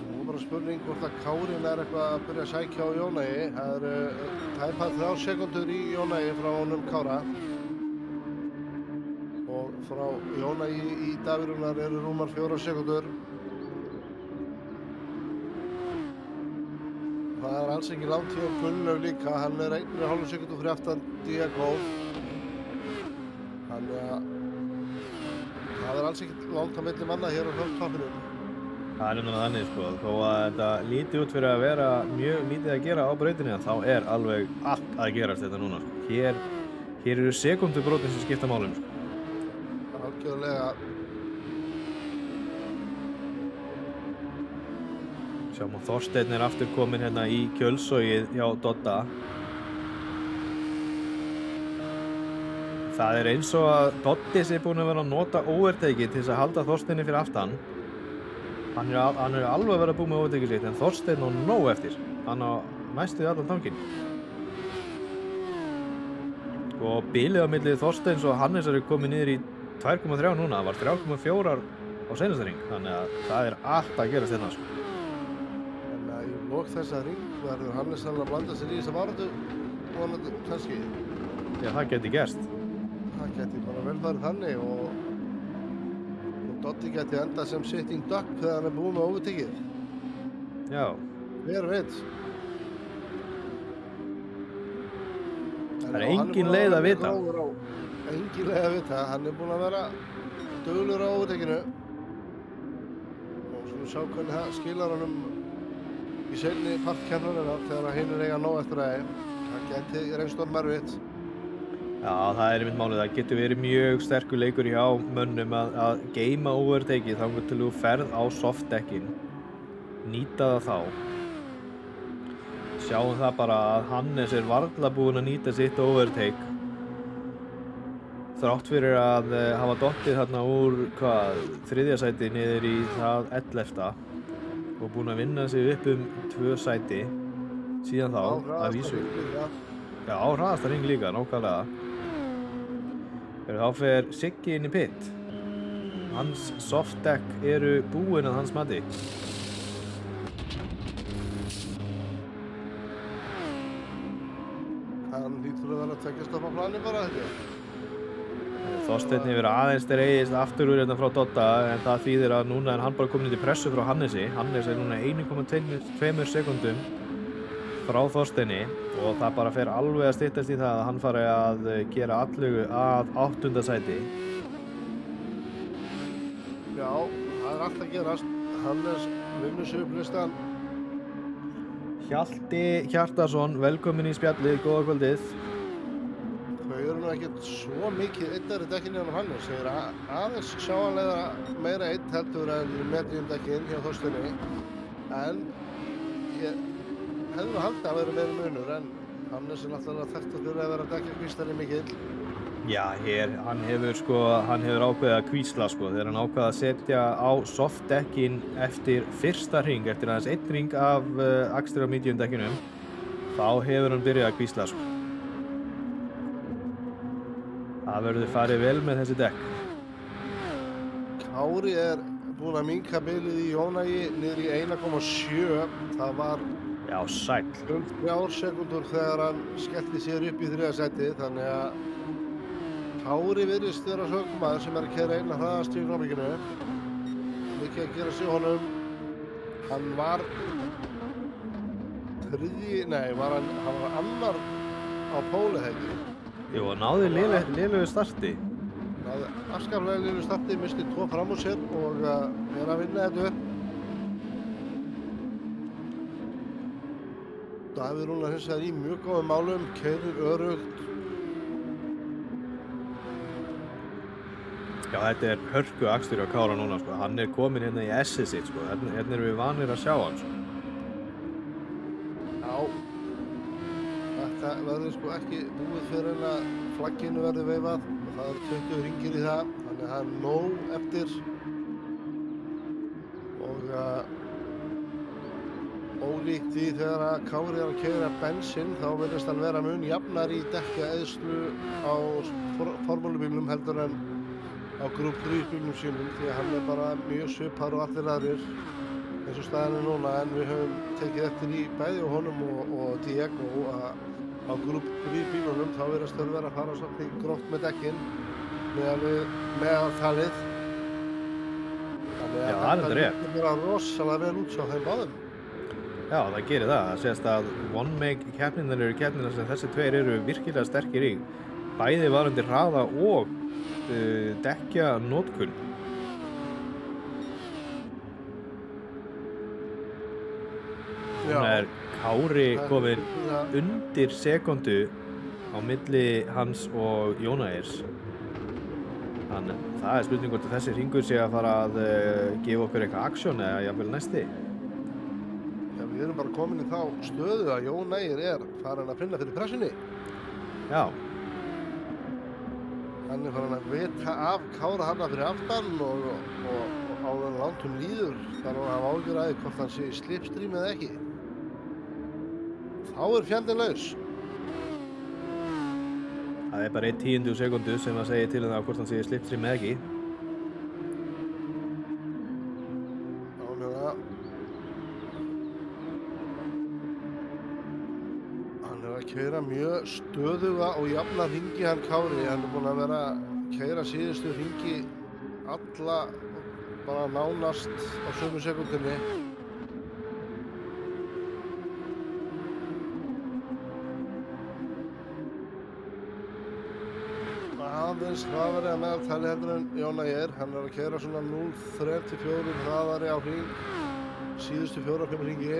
Nú er bara spurning hvort að Kárin er eitthvað að byrja að sækja á Jónæi. Það eru tæpar 3 sekúndur í Jónæi frá honum Kára. Og frá Jónæi í Davíð Rúnar eru rúmar 4 sekúndur. Það er alls ekki langt hjá Gunnlaug líka, hann er 1,5 sekúndur fyrir aftan Diego. Þannig að það er alls ekki langt á milli manna hér á toppinum. Það er náttúrulega þannig sko, þó að þetta líti út fyrir að vera mjög lítið að gera á brautinni, þá er alveg allt að gerast þetta núna sko. Hér eru sekúndubrotin sem skipta málum sko. Algjörlega. Sjáum að Þorsteinn er aftur komin hérna í kjölsogið hjá Dodda. Það er eins og að Doddi sé búinn að vera að nota overtake til þess að halda Þorsteini fyrir aftan. Hann er alveg að vera búinn með overtake sitt, en Þorsteinn á nóg eftir. Hann á næstuði allan tankinn. Og bilið á milli Þorsteins og Hannesar er komið niður í 2,3 núna. Það var 3,4 á seinasta hring, þannig að það er allt að gerast hérna sko. Í lok þessa hring verður Hannes að blanda sér í þessa baráttu, vonandi kannski. Já, það geti gerst. Það geti bara vel farið þannig og Doddi geti enda sem sitting duck þegar hann er búinn með overtakið. Já. Hver veit? Það er engin leið að vita. Engin leið að vita. Hann er búinn að vera duglegur á overtakinu. Og svona sjá hvernig það skilar honum í seinni part keppninnar þegar hinn er eiga nóg eftir að það geti reynst honum erfitt. Já, það er einmitt málið. Það getur verið mjög sterkur leikur hjá mönnum að geima overtakeið þangað til þú ferð á softdekkin. Nýta það þá. Sjáum það bara að Hannes er varla búinn að nýta sitt overtake. Þrátt fyrir að hafa dottið þarna úr, 3. sæti niður í það 11. og búinn að vinna sig upp 2 sæti síðan þá að vísu. Já, á hraðasta hring líka, nákvæmlega. Þá fer Siggi inn í pit. Hans softdeck eru búin að hans mati. Hann hlýtur að vera að tekja stopp á plani bara þetta. Þorsteinn hefur aðeins dregist aftur úr hérna frá Dodda, en það þýðir að núna er hann bara komin í pressu frá Hannesi. Hannes er núna 1,2 sekúndum frá Þorsteini og það bara fer alveg að styttast í það að hann fari að gera allugu að 8. sæti. Já, það er allt að gerast. Hannes vinnur sig upp listan. Hjalti Hjartarson, velkomin í spjallið, góða kvöldið. Þau eru nú ekkert svo mikið eittari dekkin hjá Hannes. Þeir eru aðeins sjáanlega meira eitt heldur en medium dekkin hjá Þorsteini. En ég hefði nú haldið að vera meira munur, en Hannes er náttúrulega þekktur fyrir að vera dekkjakvíslari mikill. Já, hann hefur ákveðið að kvísla sko, þegar hann ákveðið að setja á softdekkin eftir fyrsta hring, eftir aðeins 1 hring af akstri á medium dekkinum, þá hefur hann byrjað að kvísla sko. Það verður farið vel með þessi dekk. Kári er búinn að minnka bilið í Jónagi niður í 1,7. Það var Já, sæll. 3 sekúndur þegar hann skellti sér upp í 3. sætið, þannig að Kári virðist vera sögmaður sem er að keyra eina hraðast í augnablikinu. Mikið að gera sig honum. Hann var hann var annar á póli heggi. Jú, og náði lélegu starti. Náði afskaplega lélegu starti, misti 2 fram úr sér og er að vinna þetta upp. Davíð Rúnar hins vegar í mjög góðum málum, keyrir örugt. Já, þetta er hörku akstur á Kára núna sko, hann er komin hérna í S-ið sitt sko, hérna erum við vanir að sjá hann sko. Já, þetta verður sko ekki búið fyrir en að flagginu verður veifað og það eru 20 hringir í það, þannig að það er nóg eftir og ólíkt því þegar að Kári er að keyra bensín þá verðist hann vera mun jafnar í dekkjaeyðslu á formúlubílnum heldur en á Group 3 bílnum sínum, því að hann er bara mjög svipar og allir aðrir eins og staðan er núna, en við höfum tekið eftir í bæði og honum og Diego að á Group 3 bílunum þá verðast þau vera að fara svolítið gróft með dekkin meðaltalið. Þannig að þetta lítur bara rosalega vel út hjá þeim báðum. Já, það gerir það. Það sést að one-make keppninnar eru keppninnar sem þessi tveir eru virkilega sterkir í. Bæði varandi hraða og dekkja notkun. Núna er Kári komin undir sekundu á milli hans og Jónairs. Þannig það er spurning hvort þessi hringur sé að fara að gefa okkur eitthvað aksjón eða jafnvel næsti. Já, við erum bara komin í þá stöðu að Jónair er farin að finna fyrir pressunni. Já. Hann er farin að vita af Kára hann fyrir aftan og áður langt líður þar að hafa áhyggjur af því hvort hann sé í slipstream eða ekki. Þá er fjandinn laus. Það er bara 1/10 sekundu sem að segja til það hvort hann sé í slipstream eða ekki. Ánlega. Hann er að keyra mjög stöðuga og jafna hringi hann Kári. Hann er búinn að vera að keyra síðustu hringi alla bara nánast á sömu sekundinni. Aðeins hraðari að meðaltali heldur en Jónair. Hann er að keyra svona 0,34 hraðari á hring síðustu 4-5 hringi.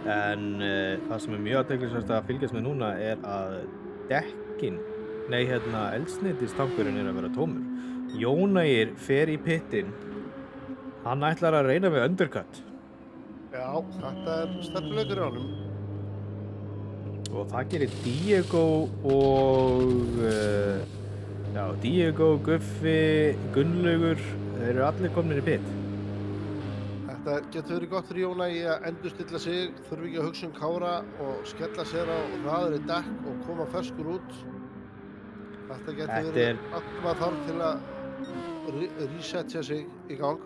En það sem er mjög athyglisvert að fylgjast með núna er að dekkin, eldsneytistankurinn er að vera tómur. Jónair fer í pittin. Hann ætlar að reyna við undercut. Já, þetta er sterkleikur í honum. Og það gerir Diego og Diego, Guffi, Gunnlaugur, þeir eru allir komnir í pitt. Þetta getur verið gott fyrir Jóna í að endurstilla sig, þurfi ekki að hugsa Kára og skella sér á hraðari dekk og koma ferskur út. Þetta getur verið allt maður þarf til að resetja sig í gang.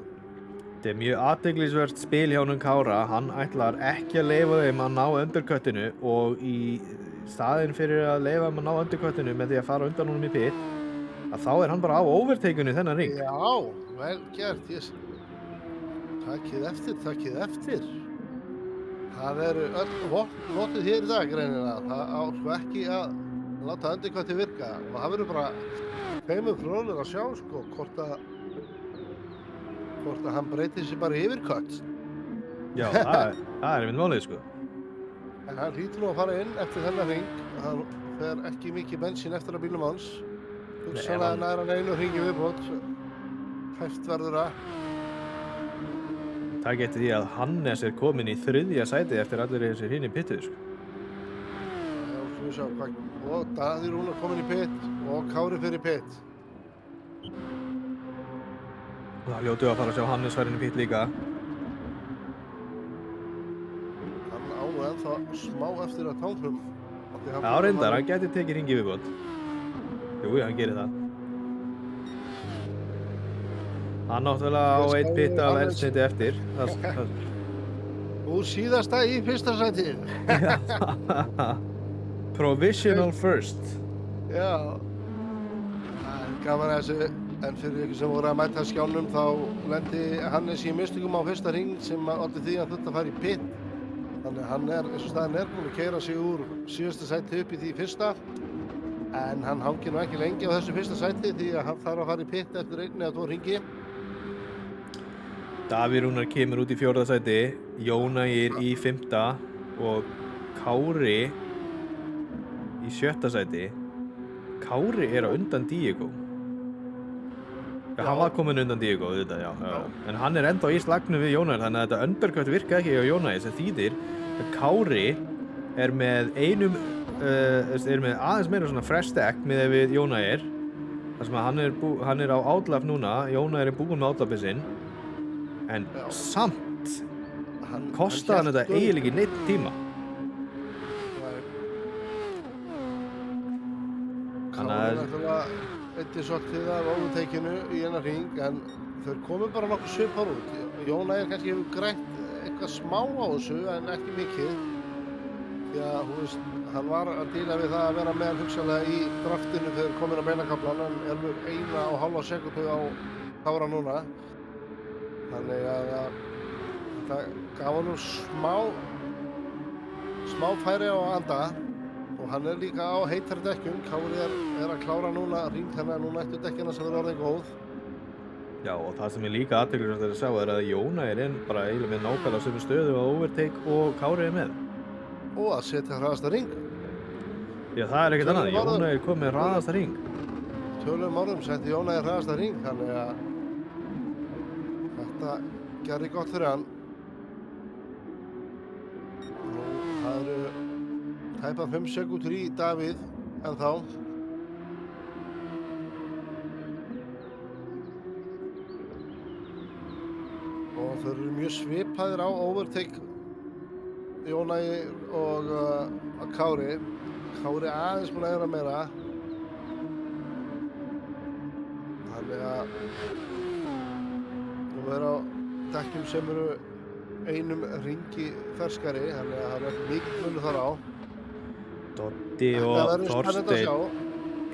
Þetta er mjög athyglisvert spil hjá honum Kára. Hann ætlar ekki að leyfa þeim að ná undercuttinu og í staðinn fyrir að leyfa þeim að ná undercuttinu með því að fara undan honum í pit, að þá er hann bara á overtakeinu þennan ring. Já, vel gert. Takkið eftir. Það eru öll vopn notuð hér í dag greinilega. Það á sko ekki að láta endurkvætti virka. Og það verður bara feimur fróðlegur að sjá sko hvort að hann breytir sig bara í yfirkött. Já, það er einmitt málið, sko. En hann hlýtur nú að fara inn eftir þennan hring. Það fer ekki mikið bensín eftir að bílnum hans. Hugsanlega nær hann einu hringi viðbót. Hægt verður að. Það getur því að Hannes er komin í 3. sætið eftir allir þessir hinn í pittuð, sko. Já, svo við sjá hvað. Og Daði Rúnar komin í pitt og Kári fyrir pitt. Og það hljótu að fara að sjá Hannes fara inn í pitt líka. Hann á nú ennþá smá eftir að tanklum. Já, reyndar, hann getur tekið hringi viðbót. Jú, hann gerir það. Hann náttúrulega á einn pitt af eldsneyti eftir. Úr síðasta í fyrsta sæti. Provisional first. Já. Það er gaman að þessu, en fyrir ykkur sem voru að mæta skjánum þá lendi Hannes í mistökum á fyrsta hring sem olli því að þurfti að fara í pitt. Þannig að hann er, eins og staðinn er, búinn að keyra sig úr síðasta sæti upp í því fyrsta. En hann hangir nú ekki lengi á þessu fyrsta sæti því að hann þarf að fara í pitt eftir 1 eða 2 hringi. Davíð Rúnar kemur út í 4. sæti, Jónægir í 5. og Kári í 7. sæti. Kári er á undan Diego. Já, hann var komin undan Diego, þetta, já. En hann er ennþá í slagnum við Jónægir, þannig að þetta undercut virka ekki á Jónægir, sem þýðir að Kári er með aðeins meira svona fresh stack miðað við Jónægir. Þar sem að hann er á átlaf núna, Jónægir er búinn með átlafið sinn. En samt kostaði hann þetta eiginlega ekki neitt tíma. Kári náttúrulega eitthi svolítið af overtakeinu í eina hring, en þau komu bara nokkuð svipar út. Jónægir kannski hefur grætt eitthvað smá á þessu, en ekki mikið. Því að, hann var að díla við það að vera með hugsanlega í draftinu þegar komin á beinakaflan, en er nú 1,5 sekúndu á Kára núna. Þannig að það gaf hann nú smá færi á að anda og hann er líka á heitari dekkjum. Kári er að klára núna hring, þannig að núna ættu dekkjana sem verður orðin góð. Já, og það sem er líka athyglisvert að sjá er að Jónægir er bara eiginlega með nákvæmlega sömu stöðu á overtake og Kári er með. Og að setja hraðasta hring. Já, það er ekkert annað. Jónægir kom með hraðasta hring. Tölum orðum setti Jónægir hraðasta hring, þannig að þetta gerði gott fyrir hann. Nú, það eru tæpa 5 sekúndur í Davíð ennþá. Og þau eru mjög svipaðir á overtake Jónægir og Kári. Kári aðeins búinn að eyða meira. Þannig að nú er á dekkjum sem eru einum hringi ferskari, þannig að það er ekki mikið munur þar á. Doddi og Þorsteinn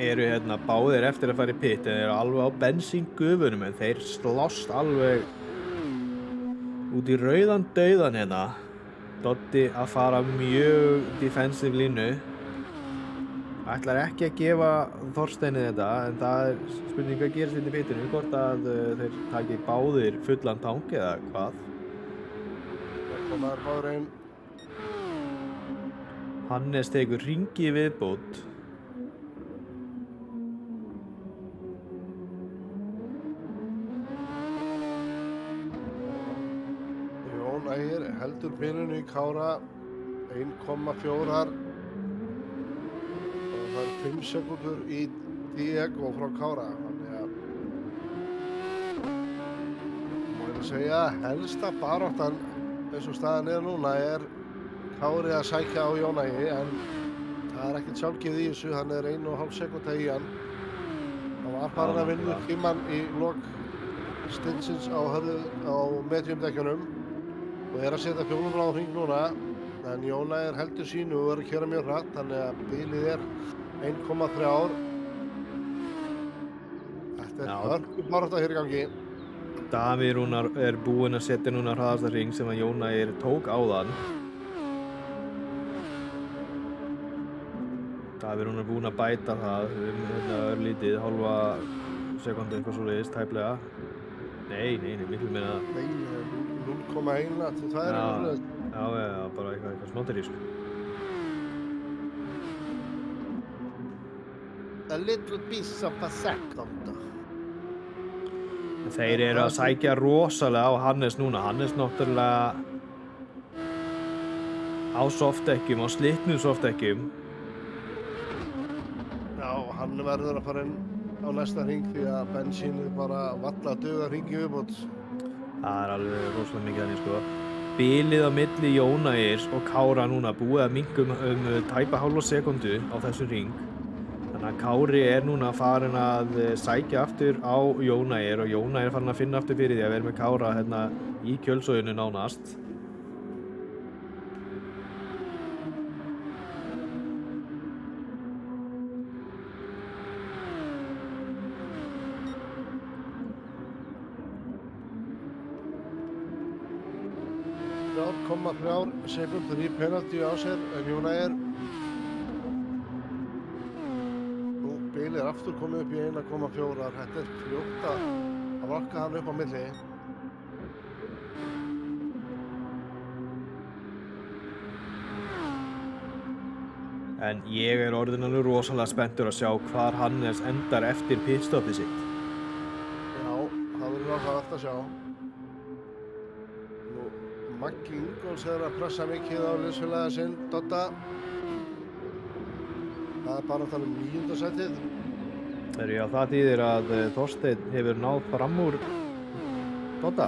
eru báðir eftir að fara í pitt, en þeir eru alveg á bensíngufunum, en þeir slást alveg út í rauðan dauðan hérna. Doddi að fara mjög defensive línu. Ætlar ekki að gefa Þorsteini þetta, en það er spurning hvað gerist inn í pitinu, hvort að þeir taki báðir fullan tank eða hvað. Það komaður báður einn. Hannes tekur hringi í viðbót. Jónægir heldur bilinu í Kára 1,4. Það er 5 sekúndur í Diego frá Kára, þannig að má ég að segja helsta baráttan eins og staðan er núna er Kári að sækja á Jónægi, en það er ekkert sjálfgefið í þessu, hann er 1,5 sekúnda í hann. Hann var farin að vinna tímann í lok stintsins á mediumdekkjunum og er að setja fjólubláðan hring núna, en Jónægir heldur sínu og er að keyra mjög hratt, þannig að bílið er 1,3. Þetta er hörku barátta hér í gangi. Davíð Rúnar er búinn að setja núna hraðasta hring sem að Jón Ægir tók áðan. Davíð Rúnar er búinn að bæta það hérna örlítið, hálfa sekundu eitthvað svoleiðis, tæplega. Nei, miklu meira það. Nei, 0,1 til 2 Já, bara eitthvað smáttir í sko. A little piece of a second. Þeir eru að sækja rosalega á Hannes núna. Hannes náttúrulega á softdekkjum, á slitnum softdekkjum. Já, hann verður að fara inn á næsta hring því að bensínið bara valla að duga hringi viðbót. Það er alveg rosalega mikið þannig sko. Bilið á milli Jón Ægirs og Kára núna búið að minnka tæpa hálfa sekundu á þessu hring. Þannig að Kári er núna farin að sækja aftur á Jón Ægir og Jón Ægir er farin að finna aftur fyrir því að vera með Kára hérna í kjölsóðinu nánast. Þrjár sekundur í penalty á sér en Jón Ægir. Bilið er aftur komið upp í 1,4. Þetta er fljótt að valka hann upp á milli. En ég er orðinn alveg rosalega spenntur að sjá hvar Hannes endar eftir pitstoppið sitt. Já, það verður áhugavert að sjá. Nú, Maggi Ingólfs er að pressa mikið á liðsfélaga sinn, Dodda. Það er bara að tala 9. sætið. Já, það þýðir að Þorsteinn hefur náð fram úr Dodda.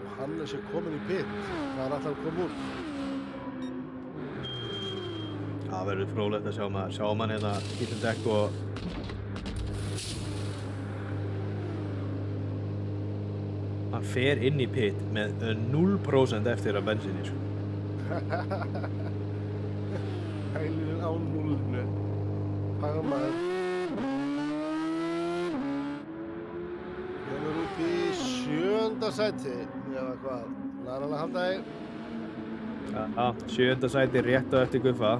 Og Hannes er komin í pit. Það er alltaf að koma út. Það verður fróðlegt að sjá mann hérna skýtum dekk og hann fer inn í pit með 0% eftir að bensíni sko. Hælirinn á 0. Pagamaður. Við erum út í 7. sæti. Eða hvað? Næralega handæg. Já, 7. sæti rétt á eftir Guffa.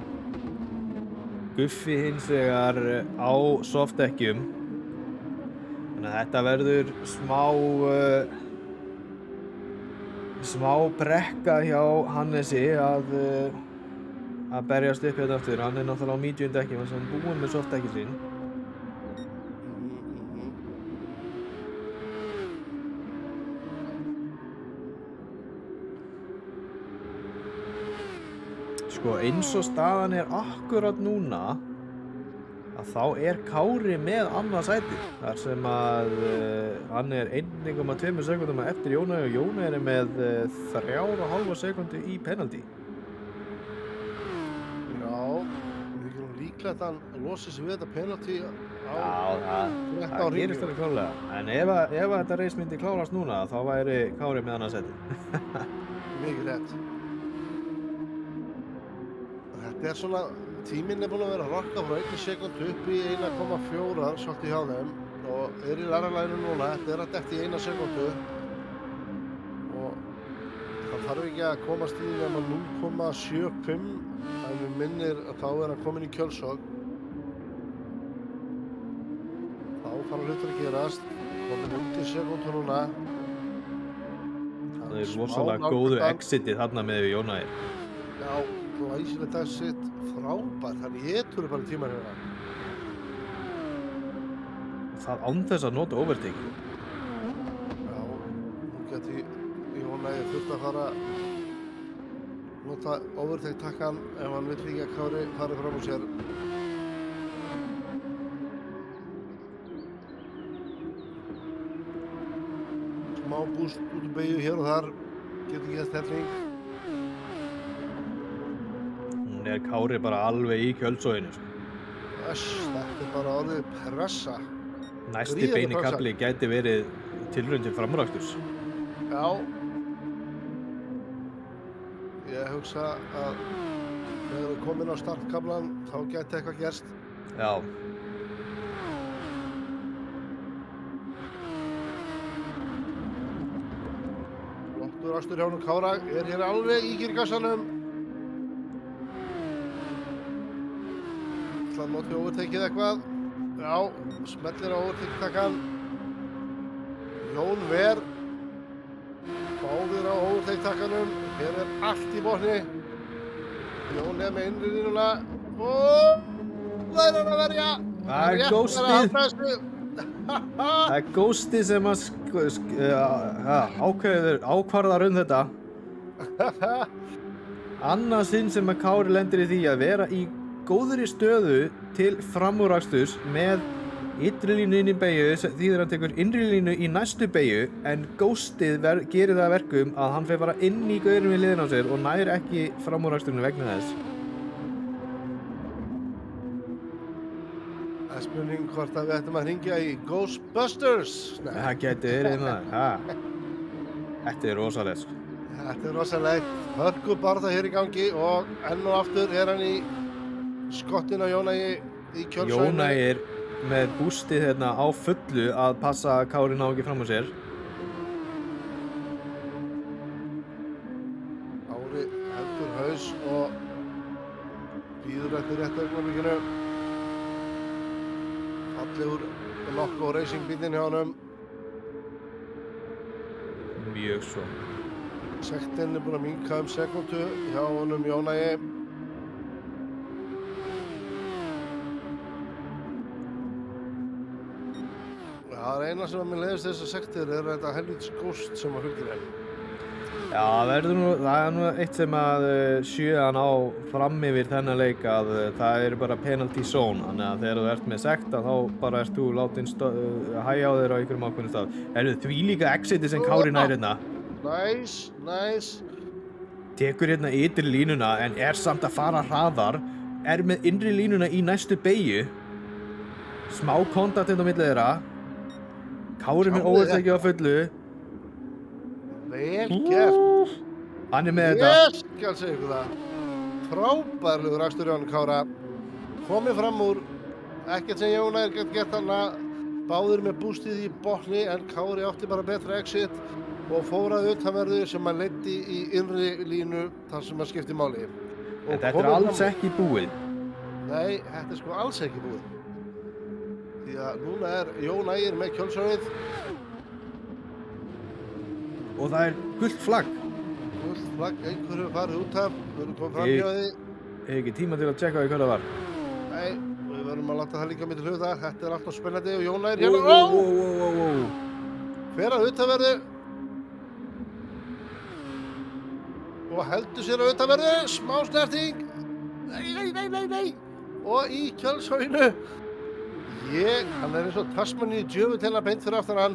Guffi hins vegar á softdekkjum. Þannig að þetta verður smá brekka hjá Hannesi að berjast upp hérna aftur. Hann er náttúrulega á medium dekkjum þess að hann er búinn með softdekkin sín. Sko eins og staðan er akkurat núna að þá er Kári með annað sæti þar sem að hann er 1,2 sekundum eftir Jón Ægir og Jón Ægir er með 3,5 sekundu í penalty. Líklegt að hann losi sig við þetta penalty Já, það gerist alveg klárlega. En ef þetta reis myndi klárast núna þá væri Kári með annað sæti. Mikið rétt. Þetta er svona, tíminn er búinn að vera að rokka frá 1 sekund upp í 1,4 svolítið hjá þeim og er í læralæginu núna. Þetta er að detti í 1 sekundu og það þarf ekki að komast í nema 0,75 en við minnir að þá er hann komin í kjölsókn. Þá fara hlutur að gerast, komin undir sekundu núna. Það er rosalega góðu exitið þarna með Jón Ægir. Já, glæsilegt exit, frábært, hann étur bara tíma hérna. Það án þess að nota overtake. Já, nú geti Jón Ægir þurft að fara nota overtake takkan ef hann vill ekki að Kári fari fram úr sér. Smá búst út í beygju hér og þar, getur ekki að stelling. Hún er Kári bara alveg í kjölsóðinu sko. Þetta er bara orðið pressa. Næsti beini kafli gæti verið tilraun til framúraksturs. Já. Ég hugsa að þegar við komin á startkaflan þá gæti eitthvað gerst. Já. Árakstur hjá honum Kára er hér alveg í girkassanum. ætla að nota overtekið eitthvað. Já, smellir á overtektakkan. Jón Ver. Báðir á overtektakkanum. Hér er allt í botni. Jón er með innri línuna. Og það er hann að verja. Það er ghostið. Það er ghostið sem að ákvarðar þetta. Annað sinn sem að Kári lendir í því að vera í góðri stöðu til framúraksturs með ytri línu inn í beygju, þýðir hann tekur innri línu í næstu beygju, en ghostið gerir það að verkum að hann fer bara inn í gauðurum við liðin á sér og nær ekki framúraksturinn vegna þess. Það er spurning hvort að við ættum að hringja í Ghostbusters. Nei. Það gæti verið maður. Þetta er rosalegt sko. Þetta er rosalegt. Hörku barða hér í gangi og enn og aftur er hann í skottin á Jónægi í kjölsvæðinu. Jónægi er með bústið hérna á fullu að passa að Kári ná ekki fram á sér. Kári heldur haus og býður eftir rétt augnablikinu. Fallegur Lokko Racing bílinn hjá honum. Mjög svo. Sektin er búin að minnka sekundu hjá honum Jónægi. Það er eina sem að mér leiðist þessar sektir er þetta helvítis ghost sem að fylgir þeim. Já, það er nú eitt sem að sjöan á fram yfir þennan leik að það er bara penalty zone, þannig að þegar þú ert með sekt þá bara ert þú látin hægja á þér á einhverjum ákveðnum stað. Því líka exiti sem Kári nær hérna. Nice. Tekur hérna ytri línuna en er samt að fara hraðar, er með innri línuna í næstu beygju, smá kontakt hérna á milli þeirra. Kári með overtekið á fullu. Vel gert. Hann er með þetta. Ég skal segja ykkur það. Frábærlegur akstur hjá hann Kára. Komið fram úr. Ekkert sem Jónægir gett hana. Báðir með bústið í botni en Kári átti bara betra exit og fóraði utanverðu sem hann leiddi í innri línu þar sem hann skipti máli. En þetta er alls ekki búið. Nei, þetta er sko alls ekki búið. Því að núna er Jónægir með kjölsvæðið. Og það er gult flagg. Gult flagg, einhverju farið út af. Við erum komið fram hjá því. Ég hef ekki tíma til að tjekka því hvað það var. Nei, við verðum að láta það líka með til hluta. Þetta er alltaf spennandi og Jónægir hérna. Fer að utanverðu. Og heldur sér að utanverðu. Smá snerting. Nei. Og í kjölsvæðinu. Hann er eins og Tasmani djöfull hérna beint fyrir aftan hann.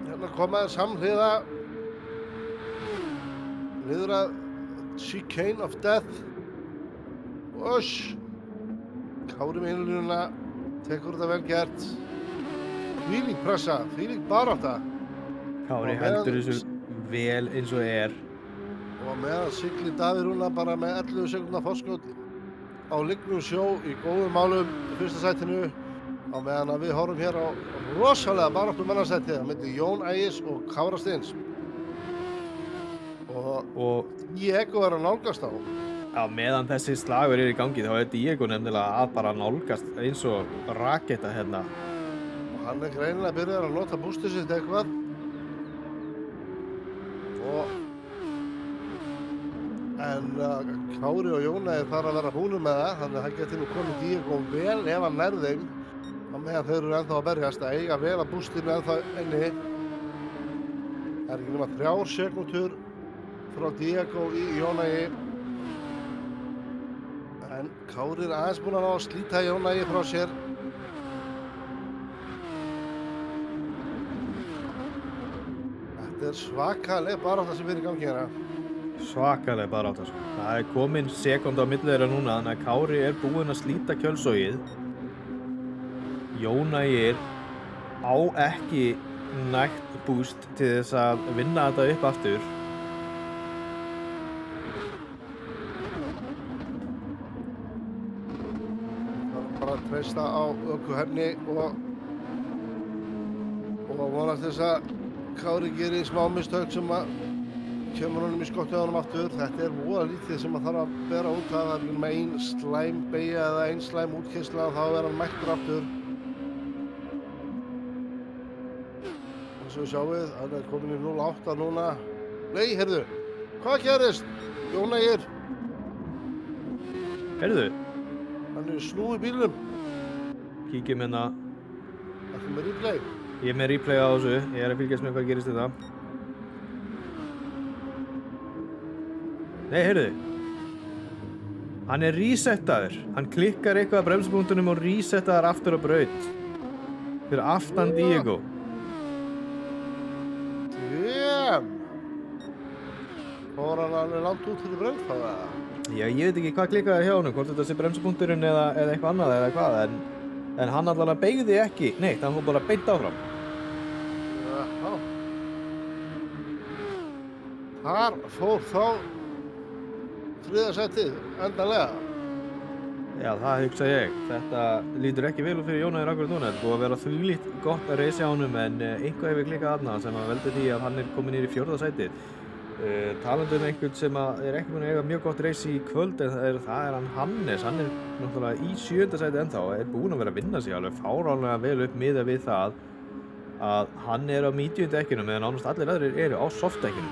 Hérna komaði samhliða. Niður að Chicane of Death. Osh. Kári með innlínuna. Tekur þetta vel gert. Þvílík pressa, þvílík barátta. Kári heldur þessu vel eins og er. Og meðan siglir Davíð Rúnar bara með 11 sekúndna forskot á lygnum sjó í góðum málum í fyrsta sætinu á meðan að við horfum hér á rosalega baráttu mannarsætið milli Jón Ægis og Kára Steins. Og Diego er að nálgast á. Já, meðan þessi slagur er í gangi þá er Diego nefnilega að bara nálgast eins og raketta hérna. Og hann er greinilega byrjar að nota bústið sitt eitthvað. En Kári og Jónægir þarf að vera búnir með það, þannig að hann geti nú komið Diego vel ef hann nærði þeim á meðan þeir eru ennþá að berjast að eiga vel að bústinu ennþá inni. Það er ekki nema 3 sekúndur frá Diego í Jónægi. En Kári er aðeins búinn að ná að slíta Jónægi frá sér. Þetta er svakaleg barátta sem er í gangi hérna. Svakalega barátta sko. Það er komin sekúnda á milli þeirra núna þannig að Kári er búinn að slíta kjölsogið. Jónægir á ekki nægt búst til þess að vinna þetta upp aftur. Það er bara að treysta á ökuhefni og vonast þess að Kári gerir smá mistök sem að kemur honum í skottið á honum aftur. Þetta voða lítið sem að þarf að bera út það er með ein slæm beygja eða ein slæm útkeysla þá hann mættur aftur. Eins og við sjáum hann komin í 0.8 núna. Nei, heyrðu, hvað gerist? Jón Ægir. Heyrðu, Hann snúið bílnum. kíkjum hérna. Þetta með replay. Ég með replay á þessu, ég að fylgjast með hvað gerist þetta. Nei, heyrðu. Hann resettaður. Hann klikkar eitthvað að bremspunktunum og resettaður aftur á braut. Fyrir aftan Diego. Damn! Fór hann alveg langt út fyrir bremspaða? Já, ég veit ekki hvað klikkaði hjá honum, hvort þetta sé bremspunkturinn eða eitthvað annað eða hvað, en hann allavega beygði ekki neitt, hann fór bara beint áfram. Já. Þar fór þá þriðja sætið, endanlega. Já, það hugsa ég. Þetta lítur ekki vel út fyrir Jón Ægir akkurat núna. Þetta er búið að vera þvílíkt gott að reysa á honum, en einhvað hefur klikkað þarna sem að veldur því að hann kominn niður í 4. sætið. Talandi um einhvern sem er ekki búinn að eiga mjög gott reis í kvöld, en það er hann Hannes. Hann er náttúrulega í 7. sætið ennþá, er búinn að vera að vinna sig alveg fáránlega vel upp miðað við það að hann er á medium dekkinu meðan nánast allir aðrir eru á soft dekkinu.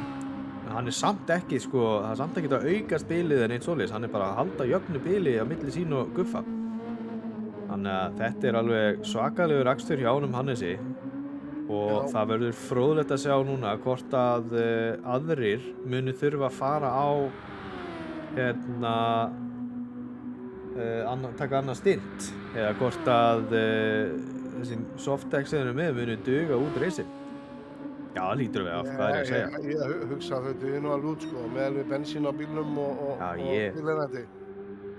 Hann er samt ekki, sko, það er samt ekki að auka spilið en eins svoleiðis, hann er bara að halda jöfnu bili á milli sín og Guffa. Þannig að þetta er alveg svakalegur akstur hjá honum Hannesi og það verður fróðlegt að sjá núna hvort að aðrir muni þurfa að fara á taka annað stint eða hvort að þessi softdeck sem þeir eru með muni duga út reisinn. Já, það lítur við af, hvað er ég að segja? Ég hugsa að þetta nú alveg út, sko, með bensín á bílnum og bílennandi.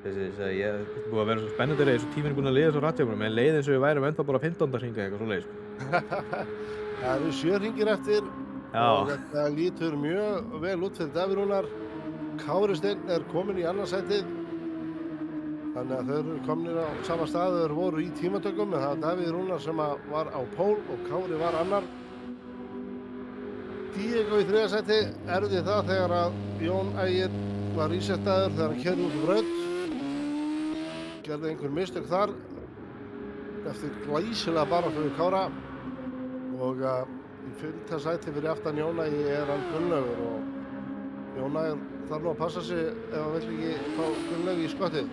Ég er búið að vera svo spennandi reis og tíminn er búinn að liða svo rætt hjá mér, með leið eins og við værum ennþá bara 15. hringa eitthvað svo leið, sko. Það eru 7 hringir eftir og þetta lítur mjög vel út fyrir Davíð Rúnar. Kári Steinn er kominn í annað sætið, þannig að þau eru komnir á sama stað, þau voru í tímatökum, en það var Davíð Rúnar sem var á pól og Kári var annar. Diego í 3. sæti erfði það þegar að Jón Ægir var resettaður þegar hann keyrði út úr braut. Gerði einhver mistök þar eftir glæsilega baráttu við Kára og í 5. sæti fyrir aftan Jón Ægir er hann Gunnlaugur og Jón Ægir þarf nú að passa sig ef hann vill ekki fá Gunnlaug í skottið.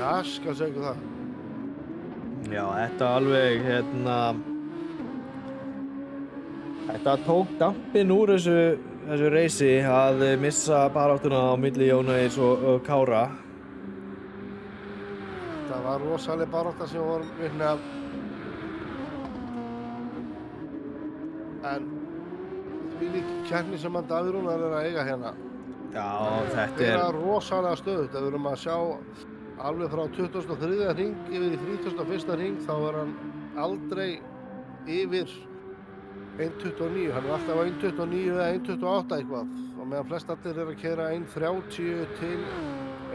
Já, skal segja ykkur það. Já, þetta alveg, þetta tók dampinn úr þessu reisi að missa baráttuna á milli Jón Ægirs og Kára. Þetta var rosaleg barátta sem vorum vitni af. En þvílík keppni sem að Davíð Rúnar er að eiga hérna. Já, þetta er rosalega stöðugt. Ef við erum að sjá alveg frá 23. hring yfir í 31. hring þá er hann aldrei yfir 1.29. Hann er alltaf á 1.29 eða 1.28 eitthvað og meðan flest allir er að keyra 1.30 til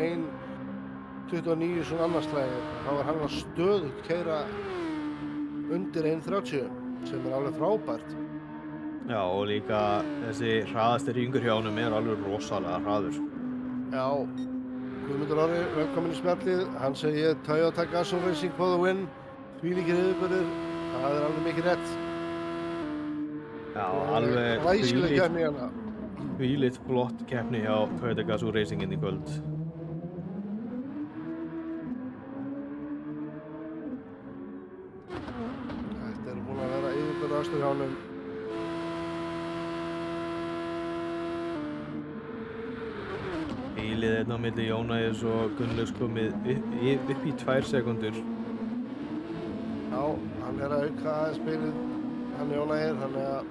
1.29 svona annarslægir þá er hann að stöðugt keyra undir 1.30 sem er alveg frábært. Já, og líka þessi hraðasti hringur hjá honum er alveg rosalega hraður. Já. Guðmundur Orri, velkomin í spjallið. Hann segir Toyota Gazoo Racing for the win. Þvílíkir yfirbörðir. Það er alveg mikið rétt. Já, alveg glæsileg keppni hérna. Þvílíkt flott keppni hjá Toyota Gazoo Racing inn í kvöld. Þetta er búin að vera yfirbörðarstur hjá honum. Bílið á milli Jón Ægirs og Gunnlaugs komið upp í 2 sekúndur. Já, hann er að auka aðeins bílið, hann Jón Ægir, þannig að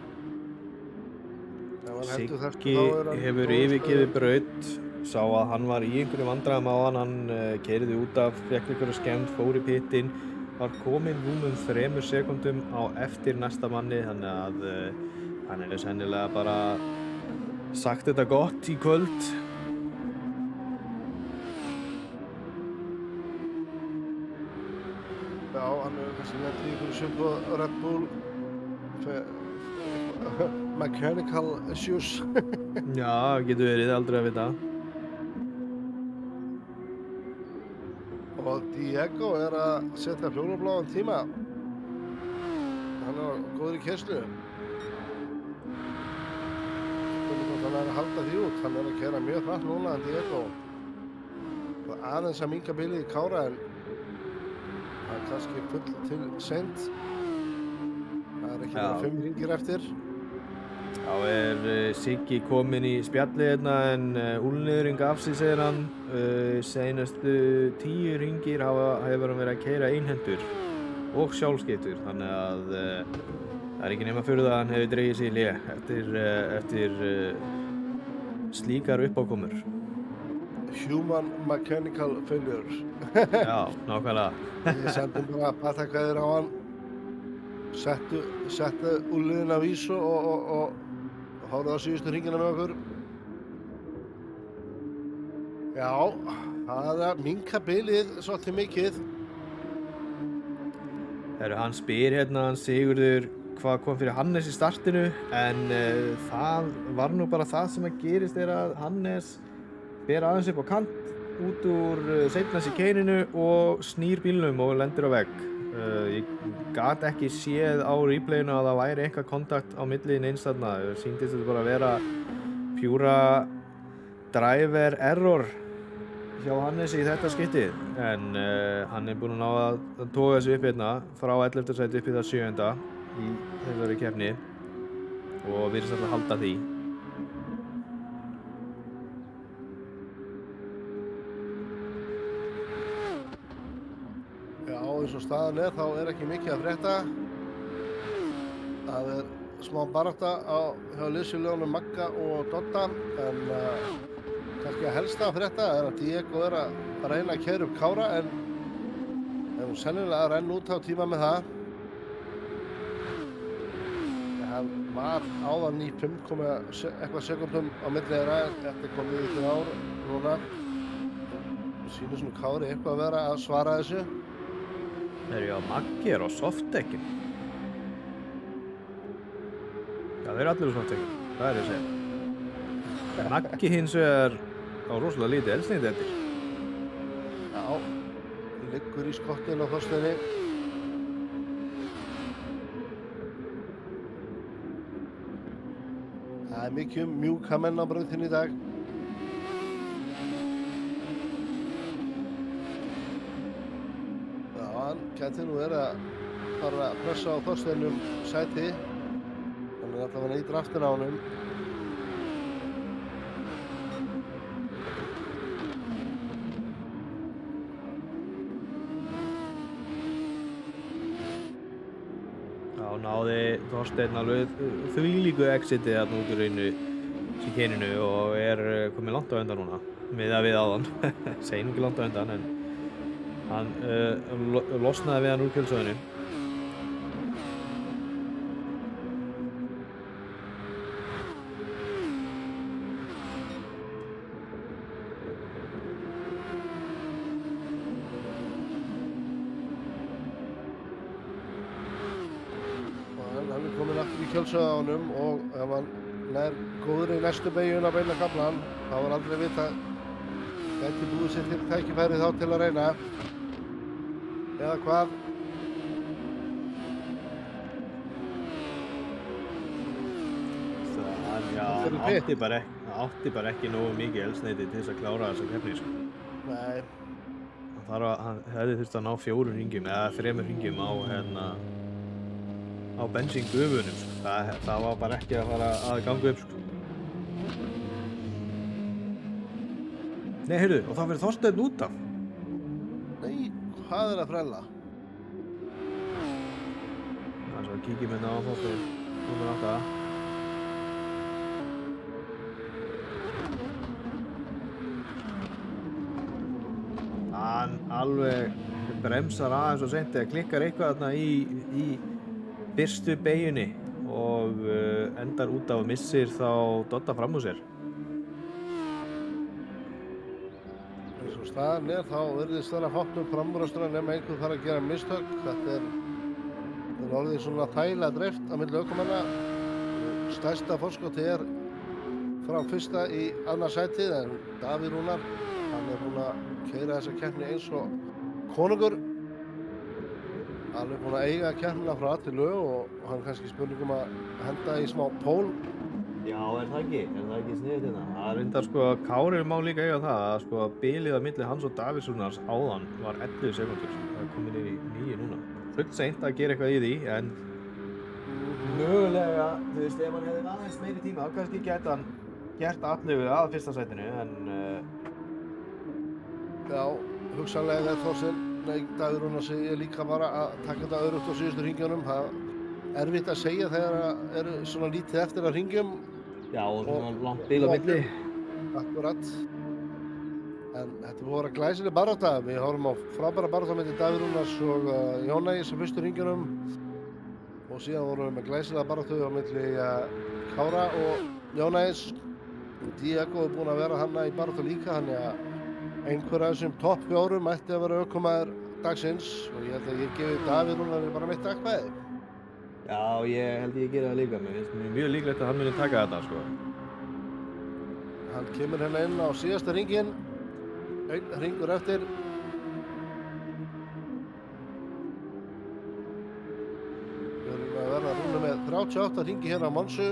Siggi hefur yfirgefið braut, sá að hann var í einhverjum vandræðum á hann keyrði út af, fékk einhverju skemmd, fór í pitinn, var kominn rúmum 3 sekúndum á eftir næsta manni, þannig að hann hefur sennilega bara sagt þetta gott í kvöld. séu eitthvað Red Bull mechanical issues. Já, getur verið, aldrei að vita. Og Diego að setja fjólubláan tíma. Hann góður í keyrslu. Hann að halda því út. Hann að keyra mjög hratt núna en Diego. Það aðeins að minnka bilið í Kára en það kannski full til seint. Það ekki bara 5 hringir eftir. Þá Siggi kominn í spjallið hérna en úlniðurinn gaf sig, segir hann. Seinastu 10 hringir hefur hann verið að keyra einhendur og sjálfskeytur, þannig að það ekki nema fyrir það að hann hefur dregið sig í hlé eftir slíkar uppákomur. Human mechanical failure. Já, nákvæmlega. Ég sendi bara batakveðir á hann, settu úlniðinn á vísu og horfðu á síðustu hringina með okkur. Já, það er að minnka bilið svolítið mikið. Hann spyr hérna, hann Sigurður, hvað kom fyrir Hannes í startinu, en það var nú bara það sem að gerist að Hannes ber aðeins upp á kant út úr seinna síkeininu og snýr bílnum og lendir á vegg. Ég gat ekki séð á replayinu að það væri eitthvað kontakt á milli neins þarna. Sýndist þetta bara að vera pjúra driver error hjá Hannesi í þetta skiptið, en hann búinn að ná að toga þessu upp hérna frá 11. sæti upp í það 7. í þessari keppni og virðist alltaf halda því. Já, eins og staðan þá ekki mikið að frétta. Það smá barátta hjá liðsfélögunum Magga og Dodda, en kannski að helsta að frétta að Diego að reyna að keyra upp Kára, en hún sennilega að renna út á tíma með það. Hann var áðan í 5 eitthvað sekundum á milli þeirra, þetta komið í ár núna. Sýnir svona Kári eitthvað að vera að svara þessu. Já, Maggi á softdekkinu. Já, þeir allir á softdekkinu, það ég að segja. Maggi hins vegar á rosalega lítið eldsneyti eftir. Já, liggur í skottinu á Þorsteini. Það mikið mjúka menn á brautinni í dag. Já, hann gæti nú verið að fara að pressa á Þorsteinum sæti. Hann allavega í draftin á honum. Náði Þorsteinn alveg þvílíku exitið þarna út úr einu síkeininu og komið langt á undan núna, miðað við áðan. Segir ekki langt á undan, en hann losnaði við hann úr kjölsöðinu. Hann kominn aftur í kjölsöðu á honum og ef hann nær góður í næstu beygjun á beina kaflan, þá aldrei vita gæti búið sér til tækifæri þá til að reyna. Eða hvað? Hann átti bara ekki nógu mikið eldsneyti til þess að klára þessa keppni, sko. Nei. Hann hefði þurft að ná 4 hringjum eða 3 hringjum á bensíngufunum, sko. Það var bara ekki að fara að ganga upp, sko. Nei, heyrðu, og það fyrir Þorsteinn út af. Nei, hvað að frella? Það svo að kíkja með á Þorsteinn, númer 8. Hann alveg bremsar aðeins og seint eða klikkar eitthvað þarna í fyrstu beygjunni og endar út af og missir þá Dodda fram úr sér. Eins og staðan þá virðist vera fátt framúrastur nema einhver fara að gera mistök. Þetta orðið svona þægilega dreift á milli ökumanna. Stærsta forskoti frá fyrsta í annað sætið en Davíð Rúnar, hann búinn að keyra þessa keppni eins og konungur. Hann búinn að eiga keppnina frá A til Ö og hann kannski spurningum að henda í smá pól. Já, er það ekki sniðugt hérna? Það er reyndar sko, Kári má líka eiga það að sko bilið á milli hans og Davíðs Rúnars áðan var 11 sekúndur. Það er komið niður í 9 núna. Fullt seint að gera eitthvað í því, en mögulega, þú veist, ef hann hefði aðeins meiri tíma, þá kannski gæti hann gert allavega að fyrsta sætinu, en Já, hugsanlega Davíð Rúnar segir líka bara að taka þetta örugt á síðustu hringjunum. Það er erfitt að segja þegar það eru svona lítið eftir að hringjum. já, og svona langt bil á milli. Akkurat. En þetta búið að vera glæsileg barátta. Við horfum á frábæra barátta milli Davíð Rúnars og Jón Ægis á fyrstu hringjunum. Og síðan vorum við með glæsilega baráttu á milli Kára og Jón Ægis. Diego er búinn að vera þarna í baráttu líka, þannig að einhver af þessum topp 4 mætti að vera ökumaður dagsins og ég held að ég gefi Davíð Rúnar bara mitt atkvæði. Já, ég held ég gera það líka. Mér finnst mjög líklegt að hann muni taka þetta, sko. Hann kemur hérna inn á síðasta hringinn. Einn hringur eftir. Við erum að verða rúna með 38 hringi hérna á Monsu.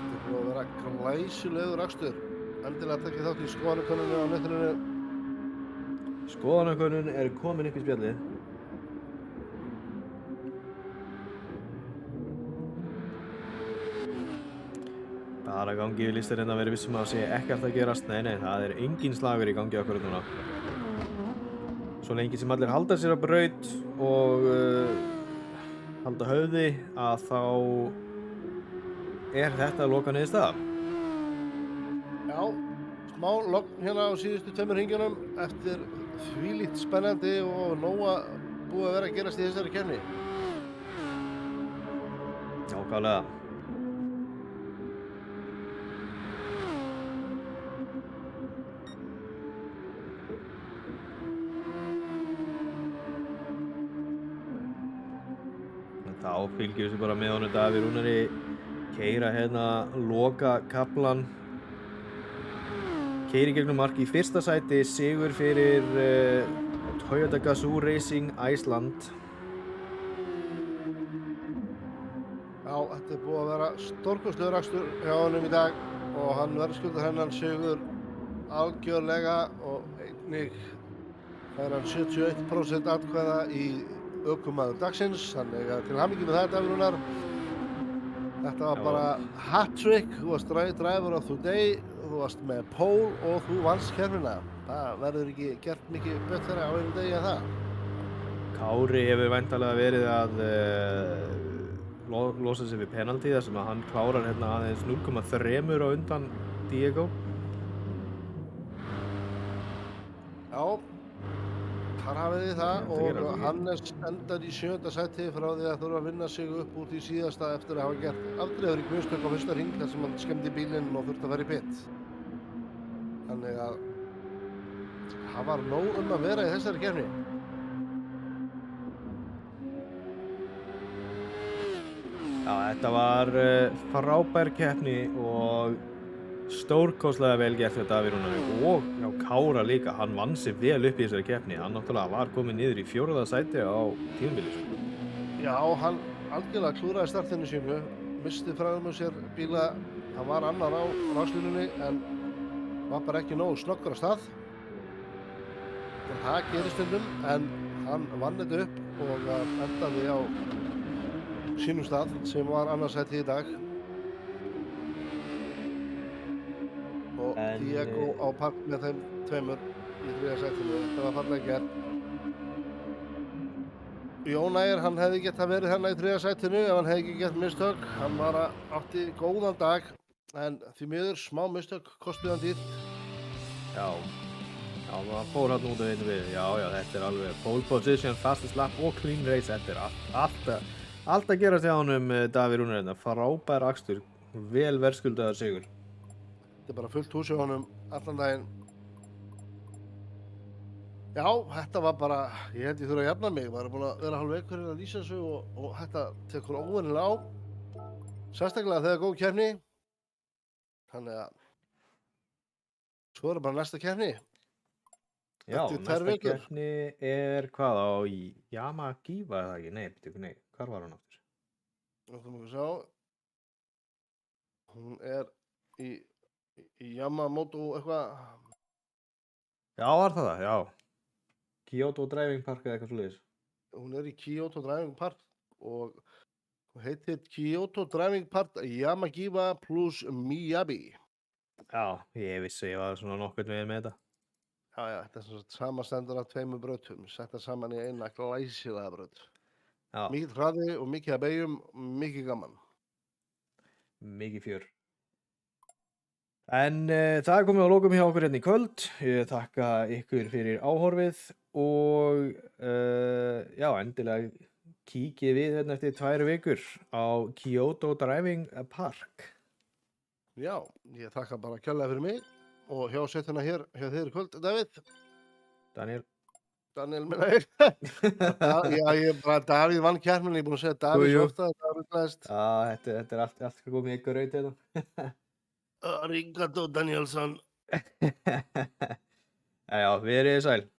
Þetta er búið að vera glæsilegur akstur. Endilega tekið þátt í skoðanakönnunni á netinu. Skoðanakönnun er komin upp í spjallið. Það er að gangi í listarinn að vera vissum að sé ekkert að gerast. Nei, það er engin slagur í gangi okkur núna. Svo lengi sem allir halda sér á braut og halda höfði að þá er þetta loka niðurstaða. Já, smá logn hérna á síðustu 2 hringjunum eftir þvílíkt spennandi og nóga búið að vera að gerast í þessari keppni. Nákvæmlega. Þá fylgjum við sér bara með honum Davíð Rúnari keyra hérna loka kaflan. Keyri gegnum mark í fyrsta sæti, sigur fyrir Toyota Gazoo Racing Iceland. Já, þetta er búið að vera stórkostlegur akstur hjá honum í dag og hann verðskuldar hennan sigur algjörlega og einnig fær hann 71% atkvæða í ökumaður dagsins, þannig að til hamingju með það, Davíð Rúnar. Þetta var bara hat-trick, þú varst driver of the day, þú varst með pole og þú vannst keppnina. Það verður ekki gert mikið betra á einum degi en það. Kári hefur væntanlega verið að losa sig við penalty þar sem að hann klárar hérna aðeins 0,3 á undan Diego. Já. Þar hafið þið það og Hannes endar í 7. sæti frá því að þurfa að vinna sig upp út í síðasta eftir að hafa gert afdrifarík mistök á fyrsta hring þar sem hann skemmdi bílinn og þurfti að fara í pit. Þannig að það var nóg að vera í þessari keppni. Já, þetta var frábær keppni og stórkostlega vel gert hjá Davíð Rúnari og hjá Kára líka. Hann vann sig vel upp í þessari keppni. Hann náttúrulega var kominn niður í 4. sæti á tímabili. Já, hann algjörlega klúðraði startinu sínu, misti fram með sér bíla. Hann var annar á ráslínunni en var bara ekki nógu snöggur á stað. En það gerist stundum, en hann vann þetta upp og endaði á sínum stað sem var annars sæti í dag. Og Diego á park með þeim 2 í 3. sætinu. Þetta var fallega gert. Jón Ægir, hann hefði getað verið hérna í 3. sætinu ef hann hefði ekki gert mistök. Hann var átti góðan dag, en því miður smá mistök kostuði hann dýrt. Já, það fór hann út af einu við. Já, þetta er alveg pole position, fastest lap og clean race. Þetta er allt að gerast hjá honum Davíð Rúnar hérna. Frábær akstur, vel verðskuldaður sigur. Þetta er bara fullt hús hjá honum allan daginn. Já, þetta var bara, ég held ég þurfa að jafna mig, maður er búin að vera hálf veikur að lýsa þessu og þetta tekur óvennilega á, sérstaklega þegar góð keppni, þannig að svo er bara næsta keppni, Já, eftir 2 næsta vikur. keppni er hvað á í Yamagiva eða ekki? Nei, byrju, nei, hvar var hún aftur? Nú ætlum við að sjá, hún er í Yamamoto eitthvað, Já, var það, já. Kyoto Driving Park eða eitthvað svoleiðis. hún er í Kyoto Driving Park og heitir Kyoto Driving Park Yamagiva plus Miyabi. Já, ég vissi ég var svona nokkurn veginn með þetta. Já, þetta er sem sagt samastendur af 2 brautum, settar saman í eina glæsilega braut. Já, Mikið hraði og mikið að beigjum, mikið gaman. mikið fjör. En það er komið að lokum hjá okkur hérna í kvöld. Ég þakka ykkur fyrir áhorfið og já, endilega kíkið við hérna eftir 2 vikur á Kyoto Driving Park. Já, ég þakka bara kjærlega fyrir mig og hjá setjuna hér hjá þér í kvöld, Davíð. Daniel minna hér. Já, ég bara, Davíð vann keppnina, ég er búin að segja Davíð Jú, svo jú. ofta, þetta er glæst. Já, þetta er allt komið í ykkur raut hérna. Arigato Danielsson. Já, verið sæl.